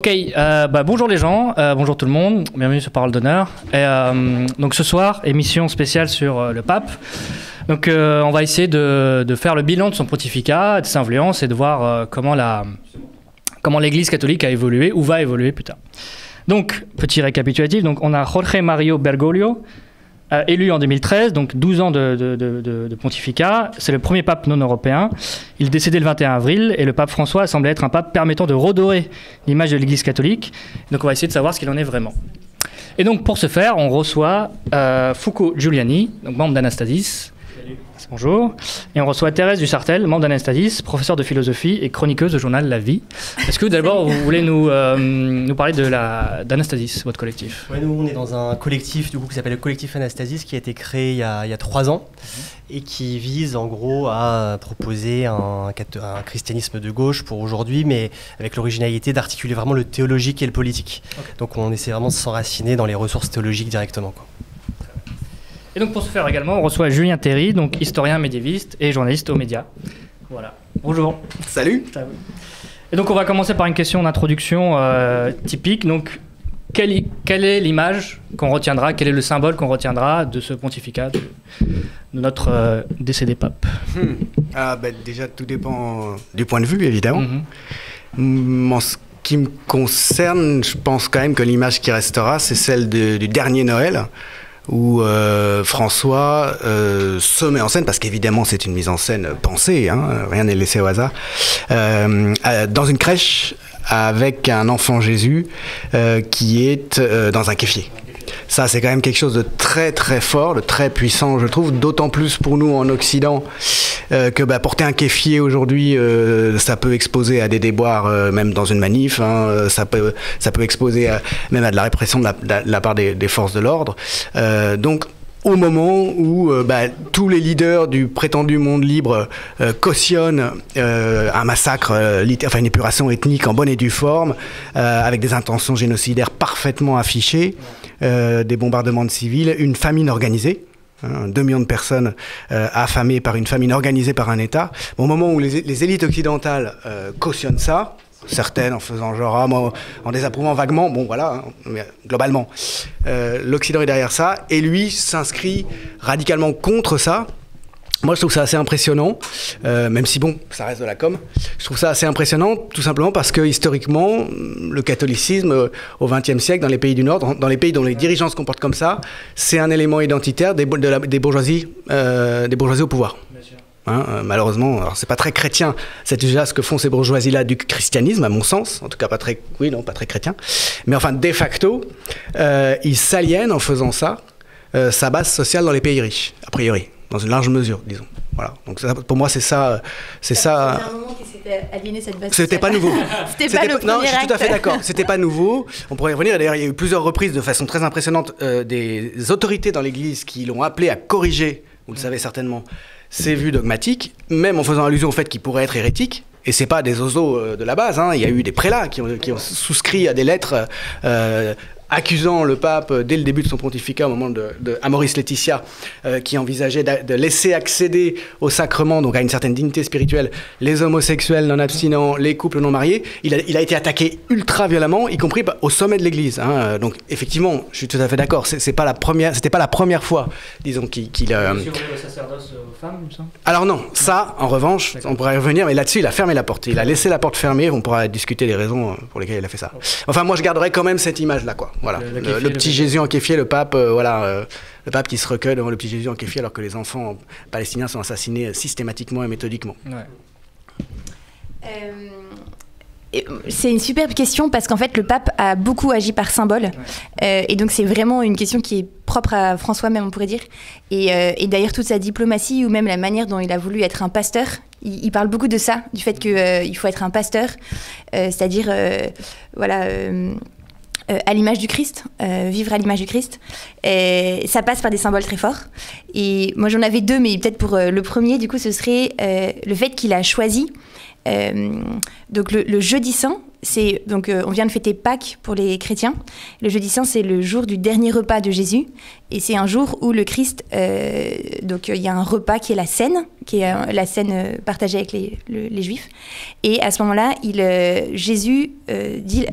Ok, bonjour les gens, bonjour tout le monde, bienvenue sur Parole d'honneur. Donc ce soir, émission spéciale sur le pape. Donc on va essayer de faire le bilan de son pontificat, de ses influences et de voir comment l'Église catholique a évolué ou va évoluer plus tard. Donc, petit récapitulatif, donc on a Jorge Mario Bergoglio, élu en 2013, donc 12 ans de pontificat. C'est le premier pape non européen. Il est décédé le 21 avril et le pape François semblait être un pape permettant de redorer l'image de l'Église catholique. Donc on va essayer de savoir ce qu'il en est vraiment. Et donc pour ce faire, on reçoit Foucault Giuliani, donc membre d'Anastasis. Bonjour. Et on reçoit Thérèse Dussartel, membre d'Anastasis, professeure de philosophie et chroniqueuse au journal La Vie. Est-ce que d'abord vous voulez nous parler d'Anastasis, votre collectif? Ouais, nous on est dans un collectif qui s'appelle le collectif Anastasis, qui a été créé il y a 3 ans et qui vise en gros à proposer un christianisme de gauche pour aujourd'hui, mais avec l'originalité d'articuler vraiment le théologique et le politique. Okay. Donc on essaie vraiment de s'enraciner dans les ressources théologiques directement, quoi. Et donc pour ce faire également, on reçoit Julien Théry, donc historien médiéviste et journaliste aux médias. Voilà. Bonjour. Salut. Et donc on va commencer par une question d'introduction typique. Donc quelle est l'image qu'on retiendra, quel est le symbole qu'on retiendra de ce pontificat de notre décédé pape? Déjà tout dépend du point de vue évidemment. En ce qui me concerne, je pense quand même que l'image qui restera, c'est celle du dernier Noël, où François se met en scène, parce qu'évidemment c'est une mise en scène pensée, rien n'est laissé au hasard, dans une crèche avec un enfant Jésus qui est dans un kéfier. Ça, c'est quand même quelque chose de très très fort, de très puissant, je trouve, d'autant plus pour nous en Occident que porter un kéfier aujourd'hui, ça peut exposer à des déboires, même dans une manif, ça peut exposer même à de la répression de la part des forces de l'ordre. Donc, au moment où tous les leaders du prétendu monde libre cautionnent un massacre, une épuration ethnique en bonne et due forme, avec des intentions génocidaires parfaitement affichées, des bombardements de civils, une famine organisée, 2 millions de personnes affamées par une famine organisée par un État. Au moment où les élites occidentales cautionnent ça, certaines en faisant genre, moi, en désapprouvant vaguement, mais globalement, l'Occident est derrière ça, et lui s'inscrit radicalement contre ça. Moi, je trouve ça assez impressionnant, même si, ça reste de la com. Je trouve ça assez impressionnant, tout simplement parce que, historiquement, le catholicisme, au XXe siècle, dans les pays du Nord, dans les pays dont les dirigeants se comportent comme ça, c'est un élément identitaire des bourgeoisies au pouvoir. Bien sûr. Malheureusement, alors c'est pas très chrétien, c'est déjà ce que font ces bourgeoisies-là du christianisme, à mon sens, en tout cas pas très chrétien, mais enfin, de facto, ils s'aliènent en faisant ça, sa base sociale dans les pays riches, a priori, dans une large mesure, disons. Voilà. Donc ça, pour moi, c'est ça. C'est un moment qui s'était aliéné cette base. C'était pas nouveau. C'était pas le premier Non, je suis tout à fait acte. d'accord. C'était pas nouveau. On pourrait y revenir. D'ailleurs, il y a eu plusieurs reprises de façon très impressionnante des autorités dans l'Église qui l'ont appelé à corriger, vous le savez certainement, ces vues dogmatiques, même en faisant allusion au fait qu'il pourrait être hérétique. Et c'est pas des oiseaux de la base. Il y a eu des prélats qui ont souscrit à des lettres accusant le pape dès le début de son pontificat, au moment à Maurice Laetitia, qui envisageait de laisser accéder au sacrement, donc à une certaine dignité spirituelle, les homosexuels non abstinents, les couples non mariés. Il a été attaqué ultra violemment, y compris au sommet de l'Église. Donc effectivement, je suis tout à fait d'accord. C'était pas la première fois, disons, qu'il sur le sacerdoce aux femmes, il me semble. Alors non, ça, en revanche, on pourrait y revenir, mais là-dessus, il a fermé la porte. Il a laissé la porte fermée. On pourra discuter des raisons pour lesquelles il a fait ça. Enfin, moi, je garderais quand même cette image-là, quoi. Voilà, le petit Jésus en kéfier, le pape, le pape qui se recueille devant le petit Jésus en kéfier alors que les enfants palestiniens sont assassinés systématiquement et méthodiquement. Ouais. C'est une superbe question parce qu'en fait le pape a beaucoup agi par symbole, et donc c'est vraiment une question qui est propre à François même, on pourrait dire, et d'ailleurs toute sa diplomatie ou même la manière dont il a voulu être un pasteur, il parle beaucoup de ça, du fait qu'il faut être un pasteur, c'est-à-dire à l'image du Christ, vivre à l'image du Christ. Et ça passe par des symboles très forts. Et moi, j'en avais 2, mais peut-être pour le premier, du coup, ce serait le fait qu'il a choisi donc le jeudi saint. Donc, on vient de fêter Pâques pour les chrétiens. Le jeudi saint, c'est le jour du dernier repas de Jésus. Et c'est un jour où le Christ... donc, il y a un repas qui est la scène, partagée avec les Juifs. Et à ce moment-là, Jésus dit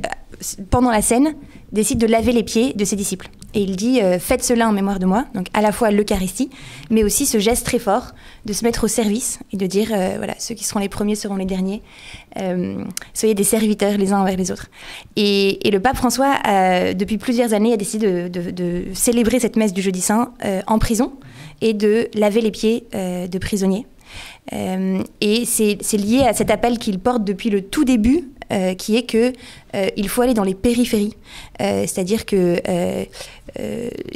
pendant la scène, décide de laver les pieds de ses disciples. Et il dit « Faites cela en mémoire de moi », donc à la fois l'Eucharistie, mais aussi ce geste très fort de se mettre au service et de dire voilà, ceux qui seront les premiers seront les derniers, soyez des serviteurs les uns envers les autres. Et le pape François, depuis plusieurs années, a décidé de célébrer cette messe du Jeudi Saint en prison et de laver les pieds de prisonniers. Et c'est lié à cet appel qu'il porte depuis le tout début, qui est que il faut aller dans les périphéries. C'est-à-dire que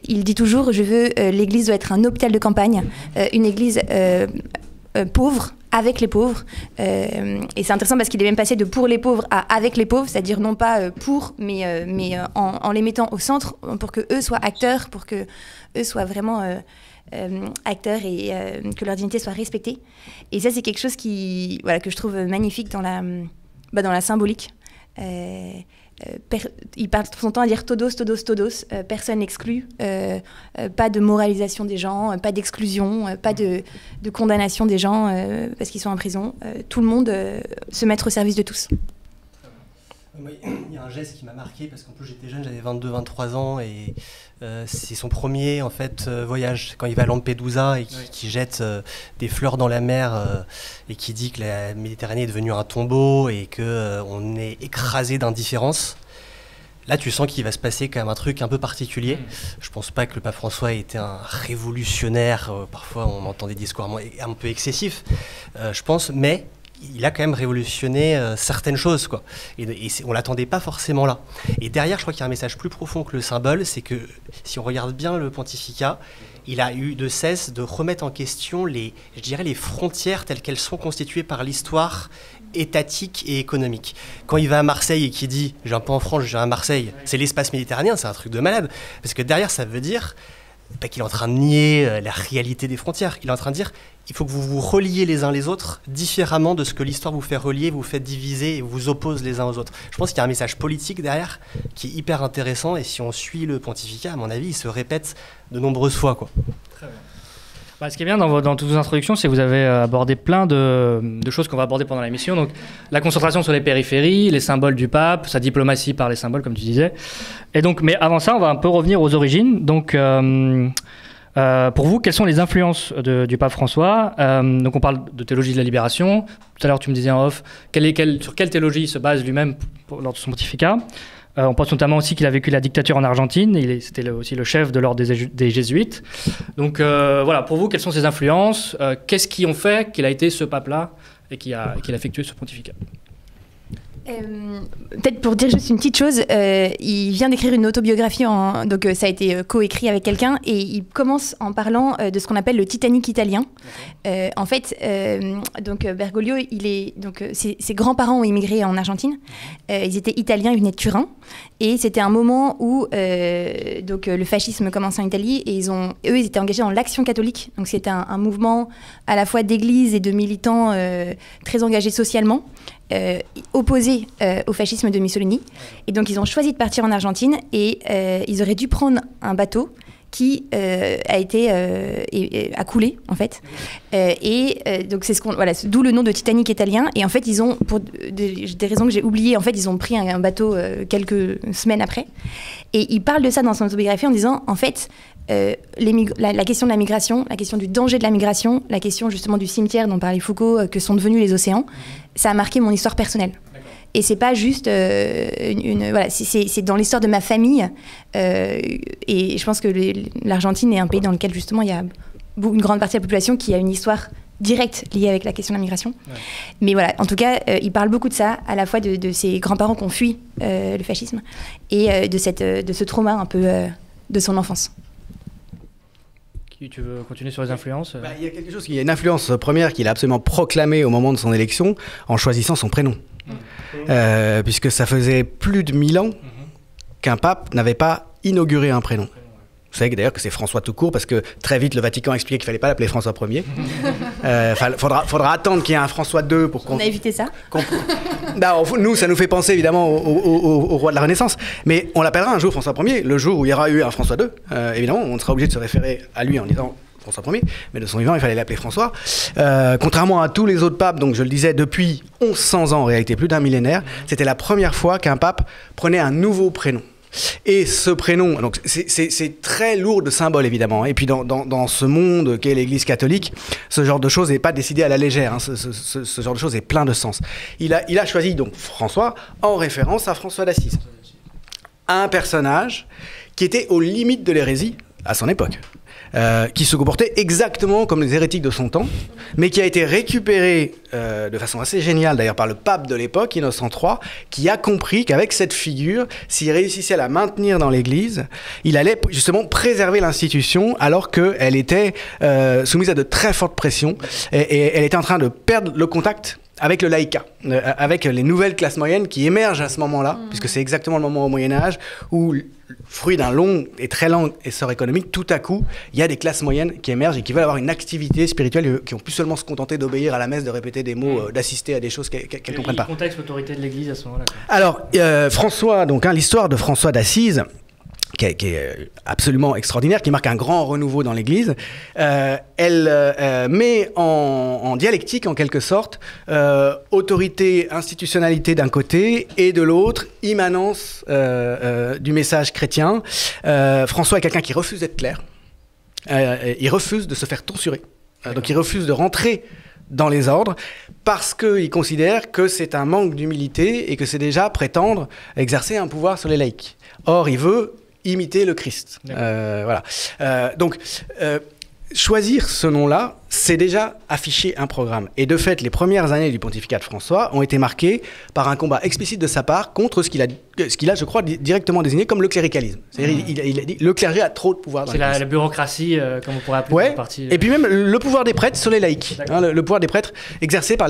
il dit toujours, l'Église doit être un hôpital de campagne, une Église pauvre, avec les pauvres. Et c'est intéressant parce qu'il est même passé de pour les pauvres à avec les pauvres, c'est-à-dire non pas pour, mais en les mettant au centre, pour que eux soient acteurs, pour que eux soient vraiment acteurs et que leur dignité soit respectée. Et ça, c'est quelque chose que je trouve magnifique dans la symbolique. Il passe tout son temps à dire todos, todos, todos, personne exclu, pas de moralisation des gens, pas d'exclusion, pas de condamnation des gens parce qu'ils sont en prison. Tout le monde se mettre au service de tous. Il y a un geste qui m'a marqué parce qu'en plus j'étais jeune, j'avais 22-23 ans et c'est son premier en fait voyage quand il va à Lampedusa et qui jette des fleurs dans la mer et qui dit que la Méditerranée est devenue un tombeau et qu'on est écrasé d'indifférence. Là, tu sens qu'il va se passer quand même un truc un peu particulier. Je pense pas que le pape François ait été un révolutionnaire. Parfois, on entend des discours un peu excessifs, je pense, mais il a quand même révolutionné certaines choses, quoi. Et on l'attendait pas forcément là. Et derrière, je crois qu'il y a un message plus profond que le symbole, c'est que si on regarde bien le pontificat, il a eu de cesse de remettre en question les frontières telles qu'elles sont constituées par l'histoire étatique et économique. Quand il va à Marseille et qu'il dit « je viens pas en France, je viens à Marseille », c'est l'espace méditerranéen, c'est un truc de malade. Parce que derrière, ça veut dire qu'il est en train de nier la réalité des frontières. Il est en train de dire il faut que vous vous reliez les uns les autres différemment de ce que l'histoire vous fait relier, vous fait diviser et vous oppose les uns aux autres. Je pense qu'il y a un message politique derrière qui est hyper intéressant et si on suit le pontificat, à mon avis, il se répète de nombreuses fois, quoi. Très bien. Ce qui est bien dans toutes vos introductions, c'est que vous avez abordé plein de choses qu'on va aborder pendant l'émission. Donc, la concentration sur les périphéries, les symboles du pape, sa diplomatie par les symboles, comme tu disais. Et donc, mais avant ça, on va un peu revenir aux origines. Donc, pour vous, quelles sont les influences du pape François ? Donc, on parle de théologie de la libération. Tout à l'heure, tu me disais en off, sur quelle théologie il se base lui-même lors de son pontificat ? On pense notamment aussi qu'il a vécu la dictature en Argentine. C'était aussi le chef de l'ordre des Jésuites. Donc voilà, pour vous, quelles sont ses influences ? Qu'est-ce qui ont fait qu'il a été ce pape-là et qu'il a effectué ce pontificat ? Peut-être pour dire juste une petite chose, il vient d'écrire une autobiographie, donc ça a été coécrit avec quelqu'un, et il commence en parlant de ce qu'on appelle le Titanic italien. En fait, donc Bergoglio, ses grands-parents ont immigré en Argentine. Ils étaient italiens, ils venaient de Turin, et c'était un moment où donc le fascisme commençait en Italie, et ils étaient engagés dans l'Action catholique. Donc c'était un mouvement à la fois d'église et de militants très engagés socialement. Opposés au fascisme de Mussolini. Et donc, ils ont choisi de partir en Argentine et ils auraient dû prendre un bateau qui a coulé, en fait. Donc, c'est d'où le nom de Titanic italien. Et en fait, ils ont, pour des raisons que j'ai oubliées, en fait, ils ont pris un bateau quelques semaines après. Et ils parlent de ça dans son autobiographie en disant, en fait, la question de la migration, la question du danger de la migration, la question justement du cimetière dont parlait Foucault, que sont devenus les océans, ça a marqué mon histoire personnelle. Et c'est pas juste c'est dans l'histoire de ma famille. Et je pense que l'Argentine est un pays dans lequel justement il y a une grande partie de la population qui a une histoire directe liée avec la question de la migration. Ouais. Mais voilà, en tout cas, il parle beaucoup de ça, à la fois de ses grands-parents qui ont fui le fascisme et de ce trauma un peu de son enfance. Tu veux continuer sur les influences ? Il y a quelque chose, il y a une influence première qu'il a absolument proclamée au moment de son élection en choisissant son prénom. Puisque ça faisait plus de 1000 ans qu'un pape n'avait pas inauguré un prénom. Vous savez d'ailleurs que c'est François tout court parce que très vite le Vatican a expliqué qu'il ne fallait pas l'appeler François Ier. Faudra attendre qu'il y ait un François II pour qu'on... On a évité ça. Nous, ça nous fait penser évidemment au roi de la Renaissance. Mais on l'appellera un jour François Ier, le jour où il y aura eu un François II. Évidemment, on sera obligé de se référer à lui en disant François Ier, mais de son vivant, il fallait l'appeler François. Contrairement à tous les autres papes, donc je le disais, depuis 1100 ans, en réalité, plus d'un millénaire, c'était la première fois qu'un pape prenait un nouveau prénom. Et ce prénom, donc c'est très lourd de symboles évidemment. Et puis dans ce monde qu'est l'Église catholique, ce genre de choses n'est pas décidé à la légère. Hein. Ce genre de choses est plein de sens. Il a choisi donc François en référence à François d'Assise, un personnage qui était aux limites de l'hérésie à son époque. Qui se comportait exactement comme les hérétiques de son temps, mais qui a été récupéré de façon assez géniale d'ailleurs par le pape de l'époque, Innocent III, qui a compris qu'avec cette figure, s'il réussissait à la maintenir dans l'Église, il allait justement préserver l'institution alors qu'elle était soumise à de très fortes pressions et elle était en train de perdre le contact avec le laïcat, avec les nouvelles classes moyennes qui émergent à ce moment-là, puisque c'est exactement le moment au Moyen-Âge où, fruit d'un long et très lent essor économique, tout à coup, il y a des classes moyennes qui émergent et qui veulent avoir une activité spirituelle, qui ont plus seulement se contenter d'obéir à la messe, de répéter des mots, d'assister à des choses qu'elles ne comprennent pas. Le contexte, l'autorité de l'Église à ce moment-là. Alors, François, donc l'histoire de François d'Assise, qui est absolument extraordinaire, qui marque un grand renouveau dans l'Église, elle met en dialectique, en quelque sorte, autorité, institutionnalité d'un côté, et de l'autre, immanence du message chrétien. François est quelqu'un qui refuse d'être clerc, il refuse de se faire tonsurer, donc il refuse de rentrer dans les ordres, parce qu'il considère que c'est un manque d'humilité et que c'est déjà prétendre exercer un pouvoir sur les laïcs. Or, il veut imiter le Christ. Voilà. Donc, choisir ce nom-là, c'est déjà afficher un programme. Et de fait, les premières années du pontificat de François ont été marquées par un combat explicite de sa part contre ce qu'il a, je crois, directement désigné comme le cléricalisme. C'est-à-dire, il a dit le clergé a trop de pouvoir dans l'Église. C'est la bureaucratie, comme on pourrait appeler ouais. la partie. Et puis même le pouvoir des prêtres sur les laïcs. Hein, le pouvoir des prêtres exercé par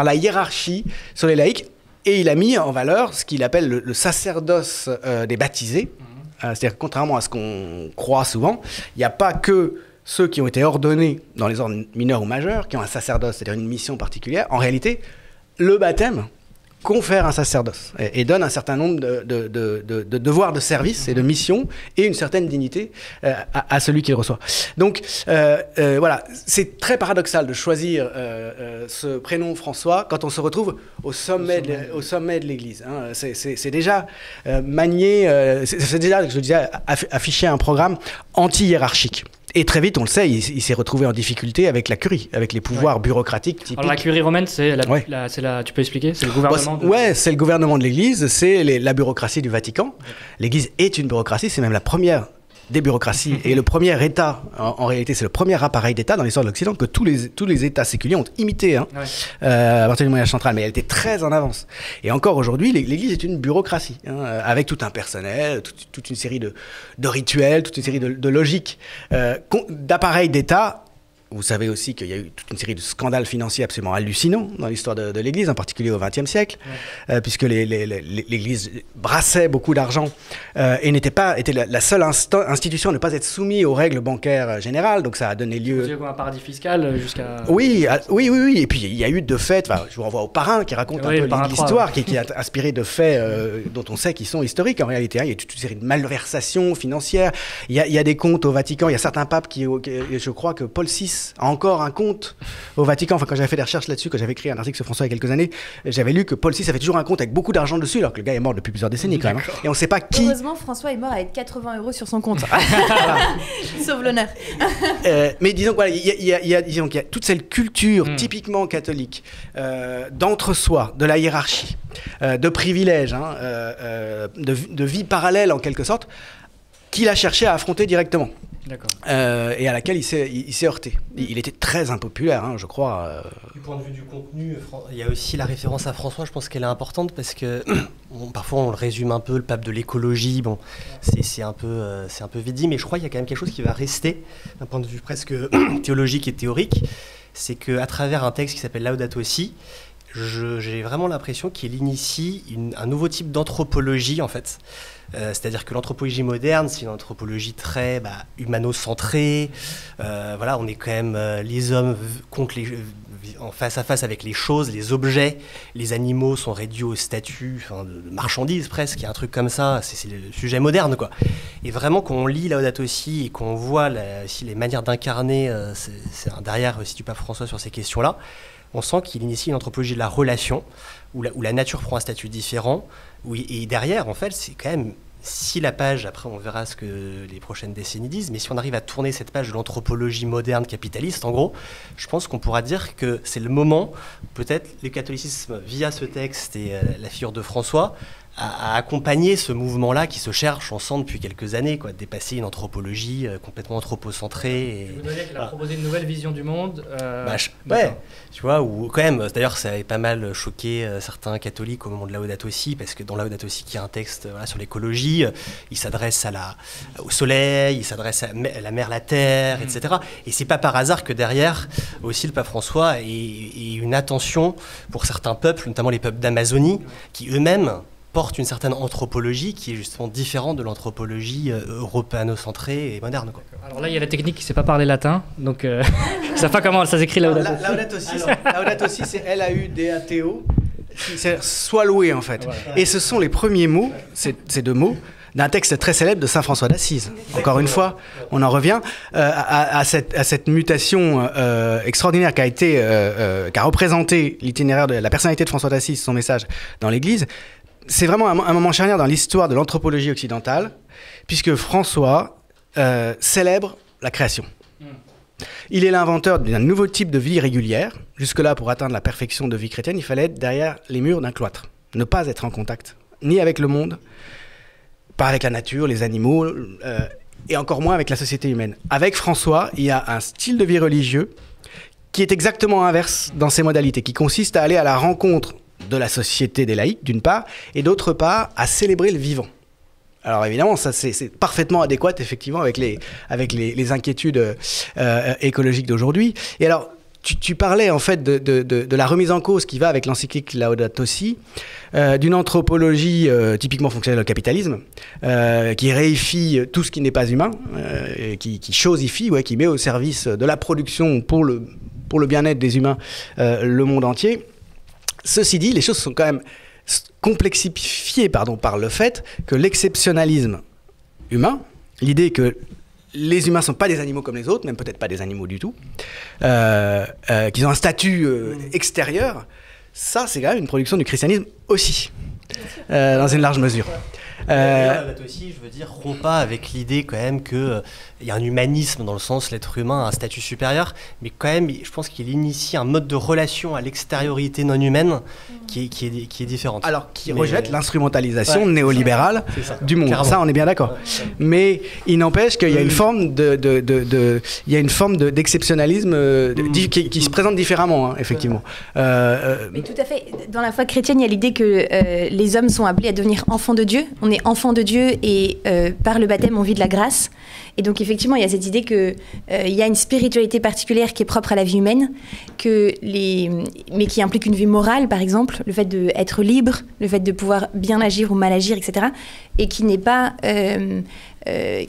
la hiérarchie sur les laïcs. Et il a mis en valeur ce qu'il appelle le sacerdoce des baptisés. C'est-à-dire, contrairement à ce qu'on croit souvent, il n'y a pas que ceux qui ont été ordonnés dans les ordres mineurs ou majeurs qui ont un sacerdoce, c'est-à-dire une mission particulière. En réalité, le baptême confère un sacerdoce et donne un certain nombre de devoirs de service et de missions et une certaine dignité à celui qui le reçoit. Donc voilà, c'est très paradoxal de choisir ce prénom François quand on se retrouve au sommet de l'Église. Hein. C'est déjà manier, c'est déjà, je disais, afficher un programme anti-hiérarchique. Et très vite, on le sait, il s'est retrouvé en difficulté avec la curie, avec les pouvoirs bureaucratiques typiques. Alors la curie romaine, c'est tu peux expliquer? C'est le gouvernement Ouais, c'est le gouvernement de l'Église, c'est la bureaucratie du Vatican. L'Église est une bureaucratie, c'est même la première des bureaucraties et le premier État, en réalité, c'est le premier appareil d'État dans l'histoire de l'Occident que tous les États séculiers ont imité à partir du Moyen-Âge central, mais elle était très en avance. Et encore aujourd'hui, l'Église est une bureaucratie, avec tout un personnel, toute une série de rituels, toute une série de logiques, d'appareils d'État. Vous savez aussi qu'il y a eu toute une série de scandales financiers absolument hallucinants dans l'histoire de l'Église, en particulier au XXe siècle, puisque l'Église brassait beaucoup d'argent et était la seule institution à ne pas être soumise aux règles bancaires générales. Donc ça a donné lieu... Vous avez un paradis fiscal jusqu'à... Oui. Et puis il y a eu de faits, je vous renvoie au Parrain qui raconte un peu l'histoire, qui est inspiré de faits dont on sait qu'ils sont historiques en réalité. Il y a toute une série de malversations financières. Il y a des comptes au Vatican. Il y a certains papes je crois que Paul VI a encore un compte au Vatican. Enfin, quand j'avais fait des recherches là-dessus, quand j'avais écrit un article sur François il y a quelques années, j'avais lu que Paul VI avait toujours un compte avec beaucoup d'argent dessus, alors que le gars est mort depuis plusieurs décennies quand même. Et on ne sait pas qui. Heureusement, François est mort avec 80 € sur son compte. Sauve l'honneur. Mais disons qu'il y a toute cette culture typiquement catholique d'entre-soi, de la hiérarchie, de privilèges, de vie parallèle en quelque sorte, qu'il a cherché à affronter directement. Et à laquelle il s'est heurté. Il était très impopulaire, je crois. Du point de vue du contenu, il y a aussi la référence à François, je pense qu'elle est importante parce que parfois on le résume un peu, le pape de l'écologie, c'est un peu vite dit, mais je crois qu'il y a quand même quelque chose qui va rester d'un point de vue presque théologique et théorique, c'est qu'à travers un texte qui s'appelle Laudato Si, j'ai vraiment l'impression qu'il initie un nouveau type d'anthropologie en fait. C'est-à-dire que l'anthropologie moderne, c'est une anthropologie très humano-centrée. On est quand même les hommes en face à face avec les choses, les objets. Les animaux sont réduits au statut de marchandise presque, il y a un truc comme ça, c'est le sujet moderne, quoi. Et vraiment, quand on lit Laudato Si et qu'on voit aussi les manières d'incarner derrière aussi du pape François sur ces questions-là, on sent qu'il initie une anthropologie de la relation, où la nature prend un statut différent, et derrière, en fait, c'est quand même... Si la page, après on verra ce que les prochaines décennies disent, mais si on arrive à tourner cette page de l'anthropologie moderne capitaliste, en gros, je pense qu'on pourra dire que c'est le moment, peut-être le catholicisme, via ce texte et la figure de François, à accompagner ce mouvement-là qui se cherche ensemble depuis quelques années, quoi, de dépasser une anthropologie complètement anthropocentrée. Vous diriez qu'il a proposé une nouvelle vision du monde. Ouais, tu vois, ou quand même, d'ailleurs ça avait pas mal choqué certains catholiques au moment de Laudato Si, parce que dans Laudato Si, qui est un texte sur l'écologie, il s'adresse au soleil, il s'adresse à la mer, la terre, etc. Et c'est pas par hasard que derrière aussi le pape François ait une attention pour certains peuples, notamment les peuples d'Amazonie, qui eux-mêmes porte une certaine anthropologie qui est justement différente de l'anthropologie européano-centrée et moderne, quoi. Alors là, il y a la technique qui ne sait pas parler latin, donc je ne sais pas comment ça s'écrit Laudato Si. Laudato Si, c'est L-A-U-D-A-T-O, c'est soit loué en fait. Voilà. Et ce sont les premiers mots, ces deux mots, d'un texte très célèbre de saint François d'Assise. Encore une fois, on en revient à cette mutation extraordinaire qui a représenté l'itinéraire de la personnalité de François d'Assise, son message dans l'Église. C'est vraiment un moment charnière dans l'histoire de l'anthropologie occidentale, puisque François célèbre la création. Il est l'inventeur d'un nouveau type de vie régulière. Jusque-là, pour atteindre la perfection de vie chrétienne, il fallait être derrière les murs d'un cloître. Ne pas être en contact, ni avec le monde, pas avec la nature, les animaux, et encore moins avec la société humaine. Avec François, il y a un style de vie religieux qui est exactement inverse dans ses modalités, qui consiste à aller à la rencontre de la société des laïcs, d'une part, et d'autre part, à célébrer le vivant. Alors évidemment, ça c'est parfaitement adéquat, effectivement, avec les inquiétudes écologiques d'aujourd'hui. Et alors, tu parlais en fait de la remise en cause qui va avec l'encyclique Laudato Si, d'une anthropologie typiquement fonctionnelle au capitalisme, qui réifie tout ce qui n'est pas humain, qui chosifie, qui met au service de la production pour le bien-être des humains le monde entier. Ceci dit, les choses sont quand même complexifiées par le fait que l'exceptionnalisme humain, l'idée que les humains ne sont pas des animaux comme les autres, même peut-être pas des animaux du tout, qu'ils ont un statut extérieur, ça c'est quand même une production du christianisme aussi, dans une large mesure. Laudato Si, je veux dire, rompt pas avec l'idée quand même qu'il y a un humanisme dans le sens l'être humain a un statut supérieur, mais quand même, je pense qu'il initie un mode de relation à l'extériorité non humaine qui est différente. Alors, qui rejette l'instrumentalisation néolibérale du monde. Carrément. Ça, on est bien d'accord. Mais il n'empêche qu'il y a une forme d'exceptionnalisme qui se présente différemment, effectivement. Mais tout à fait. Dans la foi chrétienne, il y a l'idée que les hommes sont appelés à devenir enfants de Dieu. On est enfants de Dieu et par le baptême, on vit de la grâce. Et donc, effectivement, il y a cette idée qu'il y a une spiritualité particulière qui est propre à la vie humaine, mais qui implique une vie morale, par exemple, le fait d'être libre, le fait de pouvoir bien agir ou mal agir, etc. Et qui n'est pas...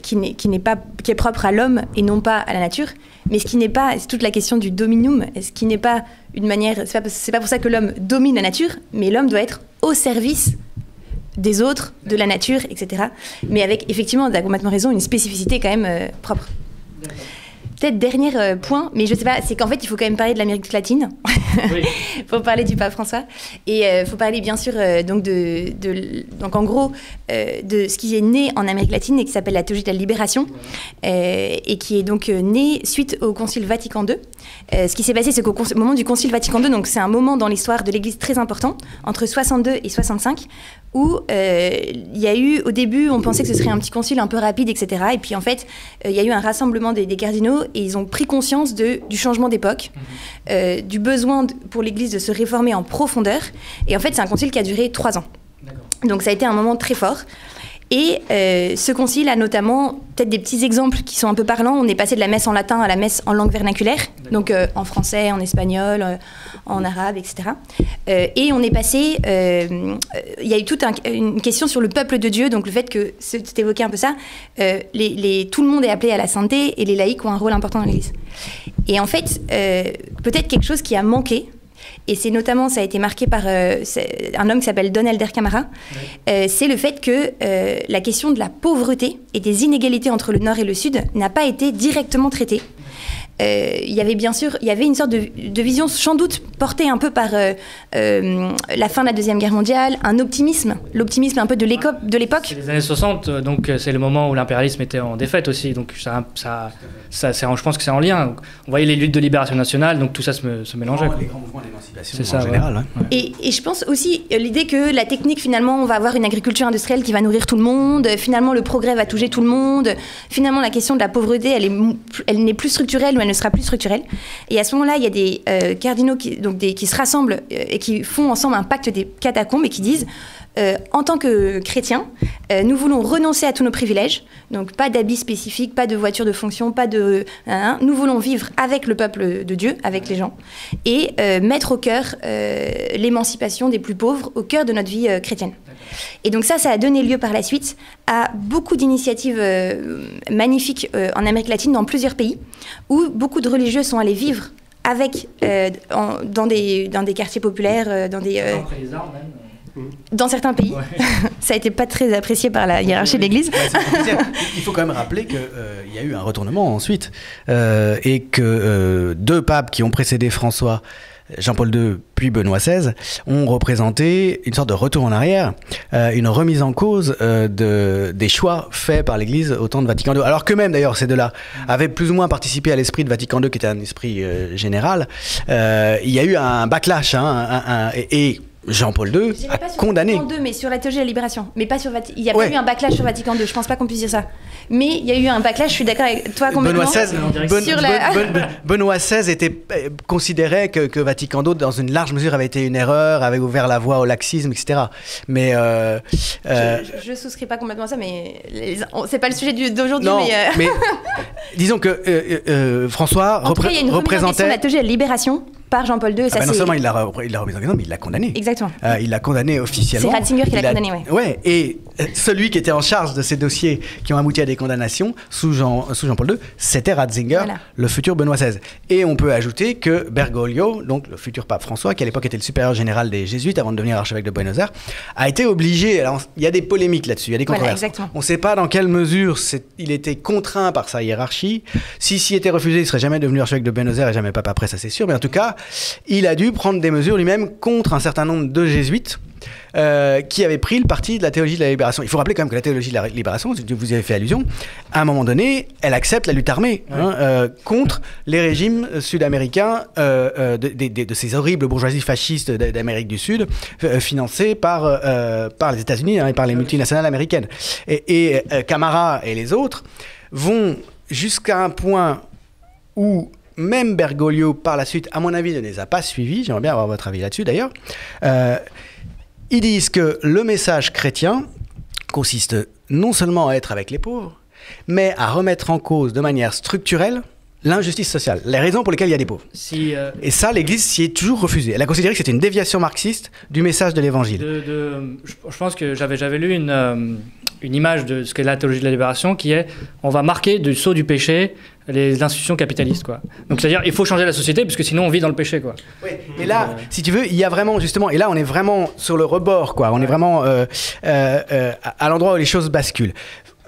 qui est propre à l'homme et non pas à la nature, mais ce qui n'est pas, c'est toute la question du dominum, ce qui n'est pas une manière, c'est pas pour ça que l'homme domine la nature, mais l'homme doit être au service des autres, de la nature, etc. Mais avec, effectivement, tu as complètement raison, une spécificité quand même propre. Peut-être dernier point, mais je sais pas, c'est qu'en fait, il faut quand même parler de l'Amérique latine. Oui. Faut parler du pape François. Et il faut parler, bien sûr, donc en gros, de ce qui est né en Amérique latine et qui s'appelle la théologie de la libération, et qui est donc né suite au Concile Vatican II. Ce qui s'est passé, c'est qu'au moment du Concile Vatican II, donc c'est un moment dans l'histoire de l'Église très important, entre 62 et 65, où il y a eu, au début, on pensait que ce serait un petit concile un peu rapide, etc. Et puis en fait, il y a eu un rassemblement des cardinaux et ils ont pris conscience du changement d'époque, du besoin pour l'Église de se réformer en profondeur. Et en fait, c'est un concile qui a duré 3 ans. Donc ça a été un moment très fort. Et ce concile a notamment peut-être des petits exemples qui sont un peu parlants. On est passé de la messe en latin à la messe en langue vernaculaire, donc en français, en espagnol, en arabe, etc. Et on est passé, il y a eu toute une question sur le peuple de Dieu, donc le fait que, c'est évoqué un peu ça, tout le monde est appelé à la sainteté et les laïcs ont un rôle important dans l'Église. Et en fait, peut-être quelque chose qui a manqué, et c'est notamment, ça a été marqué par un homme qui s'appelle Don Helder Camara, c'est le fait que la question de la pauvreté et des inégalités entre le Nord et le Sud n'a pas été directement traitée. Il y avait bien sûr, il y avait une sorte de vision sans doute portée un peu par la fin de la Deuxième Guerre mondiale, un optimisme, l'optimisme un peu de l'époque. C'est les années 60, donc c'est le moment où l'impérialisme était en défaite aussi, donc je pense que c'est en lien. On voyait les luttes de libération nationale, donc tout ça se mélangeait. Les grands mouvements d'émancipation c'est ça, en général. Ouais. Hein. Et je pense aussi l'idée que la technique, finalement, on va avoir une agriculture industrielle qui va nourrir tout le monde, finalement le progrès va toucher tout le monde, finalement la question de la pauvreté, elle n'est plus structurelle ou elle ne sera plus structurelle. Et à ce moment-là, il y a des cardinaux qui se rassemblent et qui font ensemble un pacte des catacombes et qui disent en tant que chrétiens, nous voulons renoncer à tous nos privilèges, donc pas d'habits spécifiques, pas de voiture de fonction, pas de... nous voulons vivre avec le peuple de Dieu, avec les gens, et mettre au cœur l'émancipation des plus pauvres, au cœur de notre vie chrétienne. Et donc ça a donné lieu par la suite à beaucoup d'initiatives magnifiques en Amérique latine, dans plusieurs pays, où beaucoup de religieux sont allés vivre avec, dans des quartiers populaires, dans certains pays. Ouais. Ça a été pas très apprécié par la hiérarchie de l'Église. Ouais, il faut quand même rappeler qu'il y a eu un retournement ensuite et que deux papes qui ont précédé François, Jean-Paul II puis Benoît XVI, ont représenté une sorte de retour en arrière, une remise en cause des choix faits par l'Église au temps de Vatican II. Alors que même d'ailleurs ces deux-là avaient plus ou moins participé à l'esprit de Vatican II, qui était un esprit général, il y a eu un backlash et Jean-Paul II a condamné. Vatican II, mais sur la théologie de la libération. Mais pas sur il n'y a pas eu un backlash sur Vatican II, je ne pense pas qu'on puisse dire ça. Mais il y a eu un backlash, je suis d'accord avec toi complètement. Benoît XVI considérait que Vatican II, dans une large mesure, avait été une erreur, avait ouvert la voie au laxisme, etc. Mais je ne souscris pas complètement à ça, mais c'est pas le sujet d'aujourd'hui. Non, mais disons que François représentait la théologie de la libération par Jean-Paul II. Non seulement il l'a remis en question, mais il l'a condamné. Exactement. Il l'a condamné officiellement. C'est Ratzinger qui l'a condamné, oui. Ouais, et celui qui était en charge de ces dossiers qui ont abouti à des condamnations sous Jean-Paul II, c'était Ratzinger, le futur Benoît XVI. Et on peut ajouter que Bergoglio, donc le futur pape François, qui à l'époque était le supérieur général des Jésuites avant de devenir archevêque de Buenos Aires, a été obligé. Alors il y a des polémiques là-dessus, il y a des controverses. On ne sait pas dans quelle mesure il était contraint par sa hiérarchie. S'il était refusé, il ne serait jamais devenu archevêque de Buenos Aires et jamais pape après, ça c'est sûr. Mais en tout cas, il a dû prendre des mesures lui-même contre un certain nombre de jésuites qui avaient pris le parti de la théologie de la libération. Il faut rappeler quand même que la théologie de la libération, vous y avez fait allusion, à un moment donné, elle accepte la lutte armée contre les régimes sud-américains de ces horribles bourgeoisies fascistes d'Amérique du Sud, financées par les États-Unis et par les multinationales américaines. Et Camara et les autres vont jusqu'à un point où même Bergoglio, par la suite, à mon avis, ne les a pas suivis. J'aimerais bien avoir votre avis là-dessus, d'ailleurs. Ils disent que le message chrétien consiste non seulement à être avec les pauvres, mais à remettre en cause de manière structurelle l'injustice sociale, les raisons pour lesquelles il y a des pauvres. Et ça, l'Église s'y est toujours refusée. Elle a considéré que c'était une déviation marxiste du message de l'Évangile. Je pense que j'avais lu une image de ce qu'est la théologie de la libération, qui est on va marquer du sceau du péché les institutions capitalistes, quoi. Donc c'est-à-dire il faut changer la société parce que sinon on vit dans le péché, quoi. Oui. Et là, si tu veux, il y a vraiment justement, et là on est vraiment sur le rebord, quoi. On est vraiment à l'endroit où les choses basculent.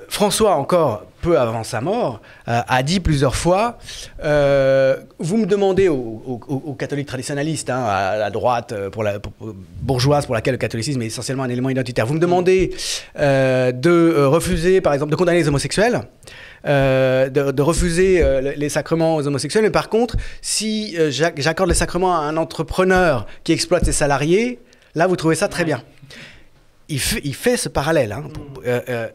François, encore peu avant sa mort, a dit plusieurs fois vous me demandez aux catholiques traditionnalistes, à la droite bourgeoise pour laquelle le catholicisme est essentiellement un élément identitaire, vous me demandez de refuser, par exemple, de condamner les homosexuels, de refuser les sacrements aux homosexuels, mais par contre, si j'accorde les sacrements à un entrepreneur qui exploite ses salariés, là vous trouvez ça très bien. Il fait ce parallèle,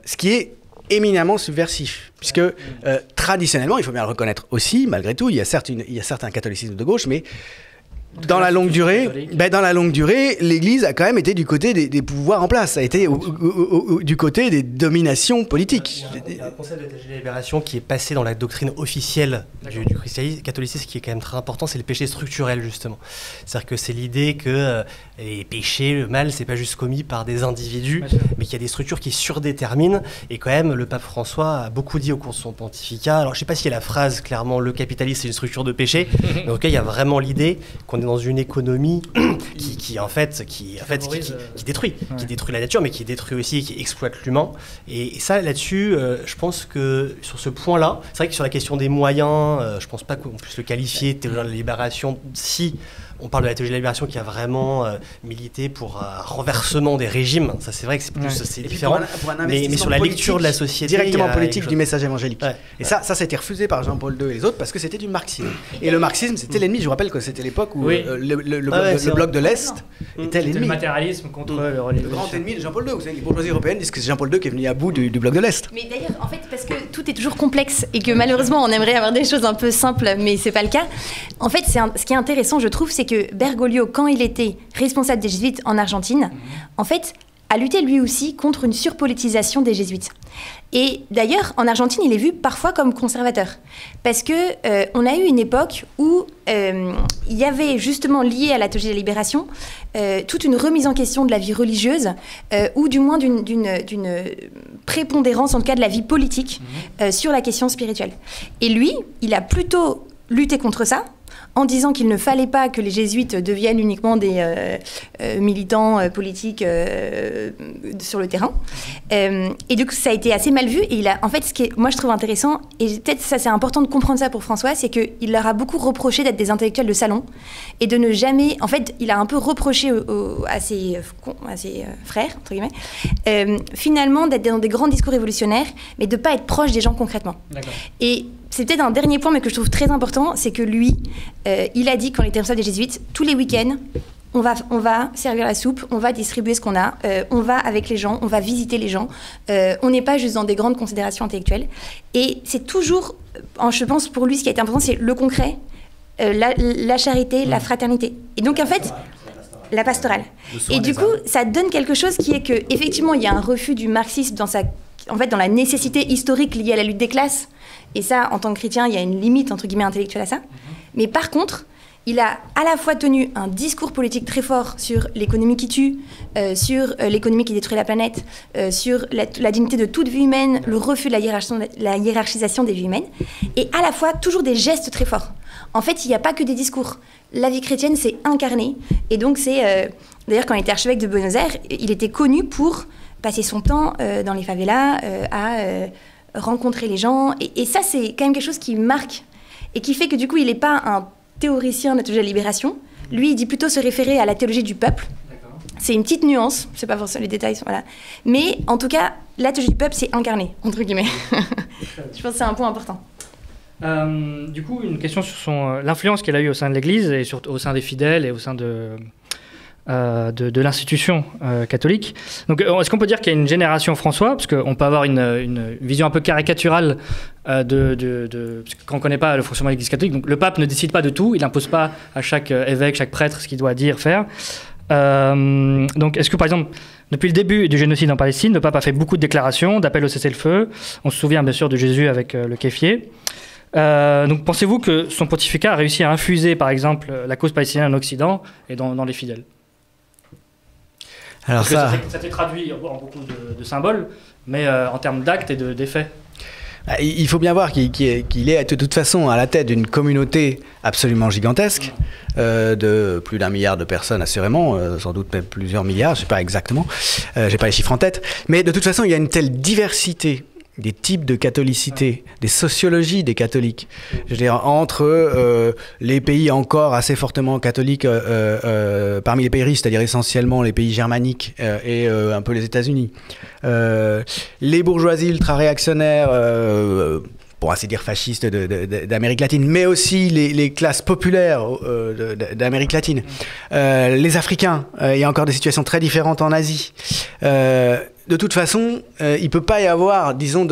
ce qui est éminemment subversif, puisque traditionnellement, il faut bien le reconnaître aussi, malgré tout, il y a certes un catholicisme de gauche, mais dans la longue durée, l'Église a quand même été du côté des pouvoirs en place, a été du côté des dominations politiques. Il y a un concept de libération qui est passé dans la doctrine officielle du christianisme, catholicisme, qui est quand même très important, c'est le péché structurel, justement. C'est-à-dire que c'est l'idée que les péchés, le mal, c'est pas juste commis par des individus, mais qu'il y a des structures qui surdéterminent. Et quand même, le pape François a beaucoup dit au cours de son pontificat, alors je sais pas s'il y a la phrase clairement, le capitalisme c'est une structure de péché, mais en tout cas, il y a vraiment l'idée qu'on est dans une économie qui détruit, qui détruit la nature, mais qui détruit aussi, qui exploite l'humain. Et ça, là-dessus, je pense que sur ce point-là, c'est vrai que sur la question des moyens, je pense pas qu'on puisse le qualifier de théologie de la libération si on parle de la théologie de la libération qui a vraiment milité pour un renversement des régimes. Ça, c'est vrai que c'est plus c'est différent. Mais sur la lecture de la société, directement politique du message évangélique. Et ça a été refusé par Jean-Paul II et les autres parce que c'était du marxisme. Et le marxisme, c'était l'ennemi. Je vous rappelle que c'était l'époque où le bloc de l'Est était l'ennemi. Le matérialisme contre le religieux. Le grand ennemi de Jean-Paul II. Vous savez, les bourgeoiesies européennes disent que c'est Jean-Paul II qui est venu à bout du bloc de l'Est. Mais d'ailleurs, en fait, parce que tout est toujours complexe et que malheureusement, on aimerait avoir des choses un peu simples, mais c'est pas le cas. En fait, ce qui est intéressant, je trouve, c'est que Bergoglio, quand il était responsable des jésuites en Argentine, en fait, a lutté lui aussi contre une surpolitisation des jésuites. Et d'ailleurs, en Argentine, il est vu parfois comme conservateur. Parce que on a eu une époque où il y avait justement lié à la théologie de la libération toute une remise en question de la vie religieuse, ou du moins d'une prépondérance, en tout cas de la vie politique, sur la question spirituelle. Et lui, il a plutôt lutté contre ça, en disant qu'il ne fallait pas que les jésuites deviennent uniquement des militants politiques sur le terrain. Et du coup, ça a été assez mal vu. Et en fait, ce qui est, moi, je trouve intéressant, et peut-être ça c'est important de comprendre ça pour François, c'est qu'il leur a beaucoup reproché d'être des intellectuels de salon et de ne jamais... En fait, il a un peu reproché à ses frères, entre guillemets, finalement, d'être dans des grands discours révolutionnaires, mais de ne pas être proche des gens concrètement. D'accord. Et c'est peut-être un dernier point, mais que je trouve très important, c'est que lui, il a dit, quand il était responsable des jésuites, tous les week-ends, on va servir la soupe, on va distribuer ce qu'on a, on va avec les gens, on va visiter les gens, on n'est pas juste dans des grandes considérations intellectuelles. Et c'est toujours, je pense pour lui, ce qui a été important, c'est le concret, la charité, la fraternité. Et donc en fait, la pastorale. Et du coup, ça donne quelque chose qui est que, effectivement, il y a un refus du marxisme dans la nécessité historique liée à la lutte des classes. Et ça, en tant que chrétien, il y a une limite, entre guillemets, intellectuelle à ça. Mais par contre, il a à la fois tenu un discours politique très fort sur l'économie qui tue, sur l'économie qui détruit la planète, sur la dignité de toute vie humaine, le refus de la hiérarchisation des vies humaines, et à la fois toujours des gestes très forts. En fait, il n'y a pas que des discours. La vie chrétienne, c'est incarné. Et donc, d'ailleurs, quand il était archevêque de Buenos Aires, il était connu pour passer son temps dans les favelas, à rencontrer les gens. Et ça, c'est quand même quelque chose qui marque et qui fait que, du coup, il n'est pas un théoricien de la théologie de la libération. Lui, il dit plutôt se référer à la théologie du peuple. D'accord. C'est une petite nuance, je sais pas forcément les détails, voilà. Mais en tout cas, la théologie du peuple, c'est incarné, entre guillemets. Je pense que c'est un point important. Du coup, une question sur l'influence qu'elle a eue au sein de l'Église et au sein des fidèles et au sein de l'institution catholique. Donc, est-ce qu'on peut dire qu'il y a une génération François, parce qu'on peut avoir une vision un peu caricaturale parce qu'on ne connaît pas le fonctionnement de l'Église catholique. Donc, le pape ne décide pas de tout, il n'impose pas à chaque évêque, chaque prêtre ce qu'il doit dire, faire. Donc, est-ce que, par exemple, depuis le début du génocide en Palestine, le pape a fait beaucoup de déclarations, d'appels au cessez-le-feu. On se souvient bien sûr de Jésus avec le kéfier. Donc, pensez-vous que son pontificat a réussi à infuser, par exemple, la cause palestinienne en Occident et dans les fidèles ? Alors ça s'est traduit en beaucoup de symboles, mais en termes d'actes et d'effets. Il faut bien voir qu'il est de toute façon à la tête d'une communauté absolument gigantesque, de plus d'1 milliard de personnes assurément, sans doute même plusieurs milliards, je ne sais pas exactement, j'ai pas les chiffres en tête, mais de toute façon il y a une telle diversité des types de catholicité, des sociologies des catholiques. Je veux dire, entre les pays encore assez fortement catholiques, parmi les pays riches, c'est-à-dire essentiellement les pays germaniques et un peu les États-Unis. Les bourgeoisies ultra-réactionnaires, pour ainsi dire fascistes d'Amérique latine, mais aussi les classes populaires d'Amérique latine. Les Africains, il y a encore des situations très différentes en Asie. de toute façon, il peut pas y avoir, disons,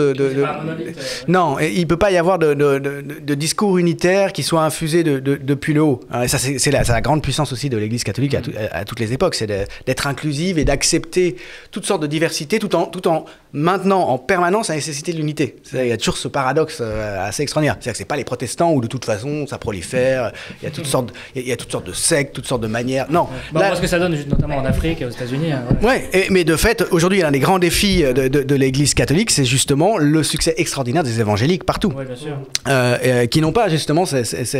non, il peut pas y avoir de discours unitaire qui soit infusé depuis le haut. Et ça, c'est la grande puissance aussi de l'Église catholique à toutes les époques, c'est d'être inclusive et d'accepter toutes sortes de diversités, tout en maintenant en permanence la nécessité de l'unité. Il y a toujours ce paradoxe assez extraordinaire. C'est-à-dire que c'est pas les protestants où de toute façon ça prolifère. Il y a toutes sortes, il y a toutes sortes de sectes, toutes sortes de manières. Non. Bon, parce que ça donne notamment en Afrique et aux États-Unis. Mais de fait, aujourd'hui, l'un des grands défis de l'Église catholique, c'est justement le succès extraordinaire des évangéliques partout, bien sûr. qui n'ont pas justement cette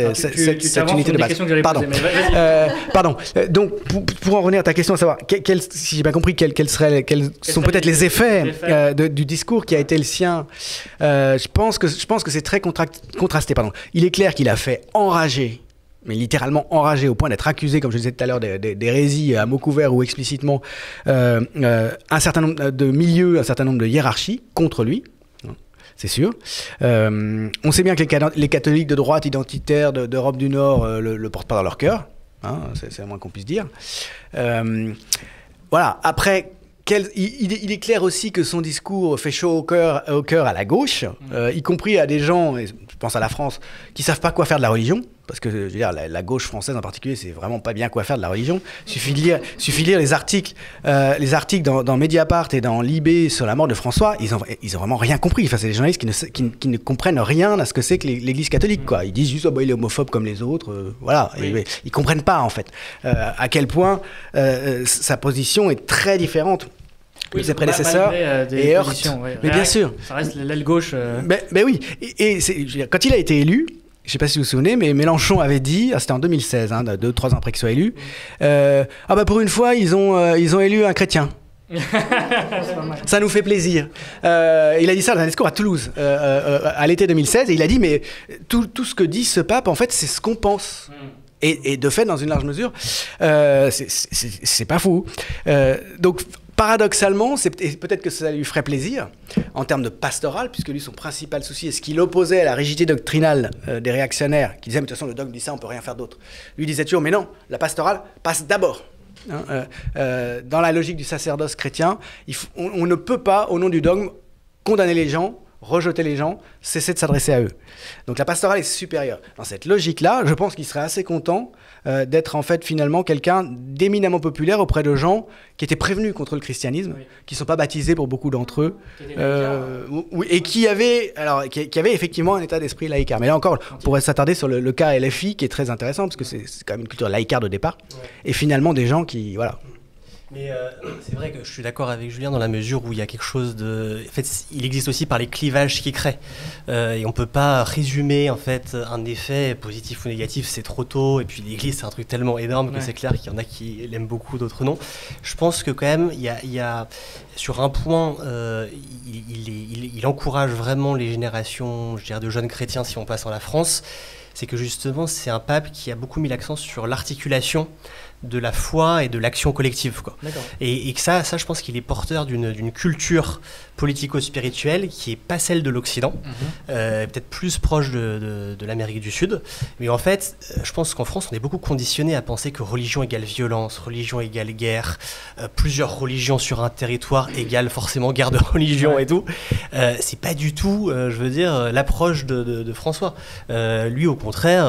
unité de base. Pardon. Donc, pour en revenir à ta question, à savoir, si j'ai bien compris, quels sont peut-être les effets du discours qui a été le sien, je pense que c'est très contrasté. Il est clair qu'il a fait enrager, mais littéralement enragé au point d'être accusé, comme je disais tout à l'heure, d'hérésie à mots couverts ou explicitement, un certain nombre de milieux, un certain nombre de hiérarchies contre lui, c'est sûr. On sait bien que les catholiques de droite identitaires d'Europe du Nord le portent pas dans leur cœur, c'est le moins qu'on puisse dire. Voilà, après... Il est clair aussi que son discours fait chaud au cœur à la gauche, y compris à des gens, et je pense à la France, qui savent pas quoi faire de la religion, parce que je veux dire, la gauche française en particulier, c'est vraiment pas bien quoi faire de la religion. Suffit de lire les articles dans Mediapart et dans Libé sur la mort de François, ils ont vraiment rien compris. Enfin, c'est des journalistes qui ne comprennent rien à ce que c'est que l'Église catholique, quoi. Ils disent juste il est homophobe comme les autres, voilà. Oui. Ils comprennent pas en fait à quel point sa position est très différente. Ses prédécesseurs et heurte. Mais bien sûr. Ça reste l'aile gauche. Mais oui. Et quand il a été élu, je ne sais pas si vous vous souvenez, mais Mélenchon avait dit, c'était en 2016, 2-3 ans après qu'il soit élu, pour une fois, ils ont élu un chrétien. Ça nous fait plaisir. Il a dit ça dans un discours à Toulouse à l'été 2016, et il a dit, mais tout ce que dit ce pape, en fait, c'est ce qu'on pense. Et de fait, dans une large mesure, c'est pas fou. Donc, paradoxalement, peut-être que ça lui ferait plaisir en termes de pastoral, puisque lui, son principal souci est ce qu'il opposait à la rigidité doctrinale des réactionnaires, qui disaient, mais de toute façon, le dogme dit ça, on ne peut rien faire d'autre. Lui disait toujours, mais non, la pastorale passe d'abord. Dans la logique du sacerdoce chrétien, on ne peut pas, au nom du dogme, condamner les gens, rejeter les gens, cesser de s'adresser à eux. Donc la pastorale est supérieure. Dans cette logique-là, je pense qu'il serait assez content d'être en fait finalement quelqu'un d'éminemment populaire auprès de gens qui étaient prévenus contre le christianisme, qui ne sont pas baptisés pour beaucoup d'entre eux, et qui avaient effectivement un état d'esprit laïcard. Mais là encore, on pourrait s'attarder sur le cas LFI qui est très intéressant, parce que c'est quand même une culture laïcarde au départ, et finalement des gens qui... voilà. Mais c'est vrai que je suis d'accord avec Julien dans la mesure où il y a quelque chose de... En fait, il existe aussi par les clivages qu'il crée. Et on ne peut pas résumer en fait un effet positif ou négatif, c'est trop tôt. Et puis l'Église, c'est un truc tellement énorme que c'est clair qu'il y en a qui l'aiment beaucoup, d'autres non. Je pense que quand même, il y a sur un point, il encourage vraiment les générations, je dirais, de jeunes chrétiens, si on passe en la France. C'est que justement, c'est un pape qui a beaucoup mis l'accent sur l'articulation de la foi et de l'action collective, quoi. Et que ça, je pense qu'il est porteur d'une culture politico-spirituelle qui n'est pas celle de l'Occident, peut-être plus proche de l'Amérique du Sud. Mais en fait, je pense qu'en France, on est beaucoup conditionné à penser que religion égale violence, religion égale guerre, plusieurs religions sur un territoire égale forcément guerre de religion et tout. C'est pas du tout, je veux dire, l'approche de François. Lui, au contraire,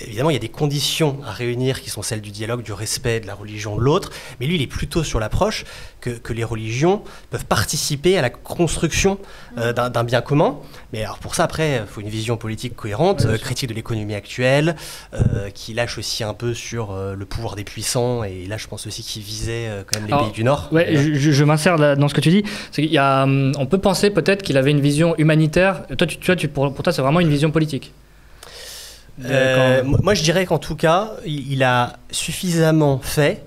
évidemment, il y a des conditions à réunir qui sont celles du dialogue, du respect de la religion de l'autre, mais lui, il est plutôt sur l'approche que les religions peuvent participer à la construction d'un bien commun. Mais alors pour ça, après, il faut une vision politique cohérente, critique de l'économie actuelle, qui lâche aussi un peu sur le pouvoir des puissants, et là, je pense aussi qu'il visait quand même les pays du Nord. Ouais, je m'insère dans ce que tu dis. On peut penser peut-être qu'il avait une vision humanitaire. Toi, pour toi, c'est vraiment une vision politique. Moi, je dirais qu'en tout cas, il a suffisamment fait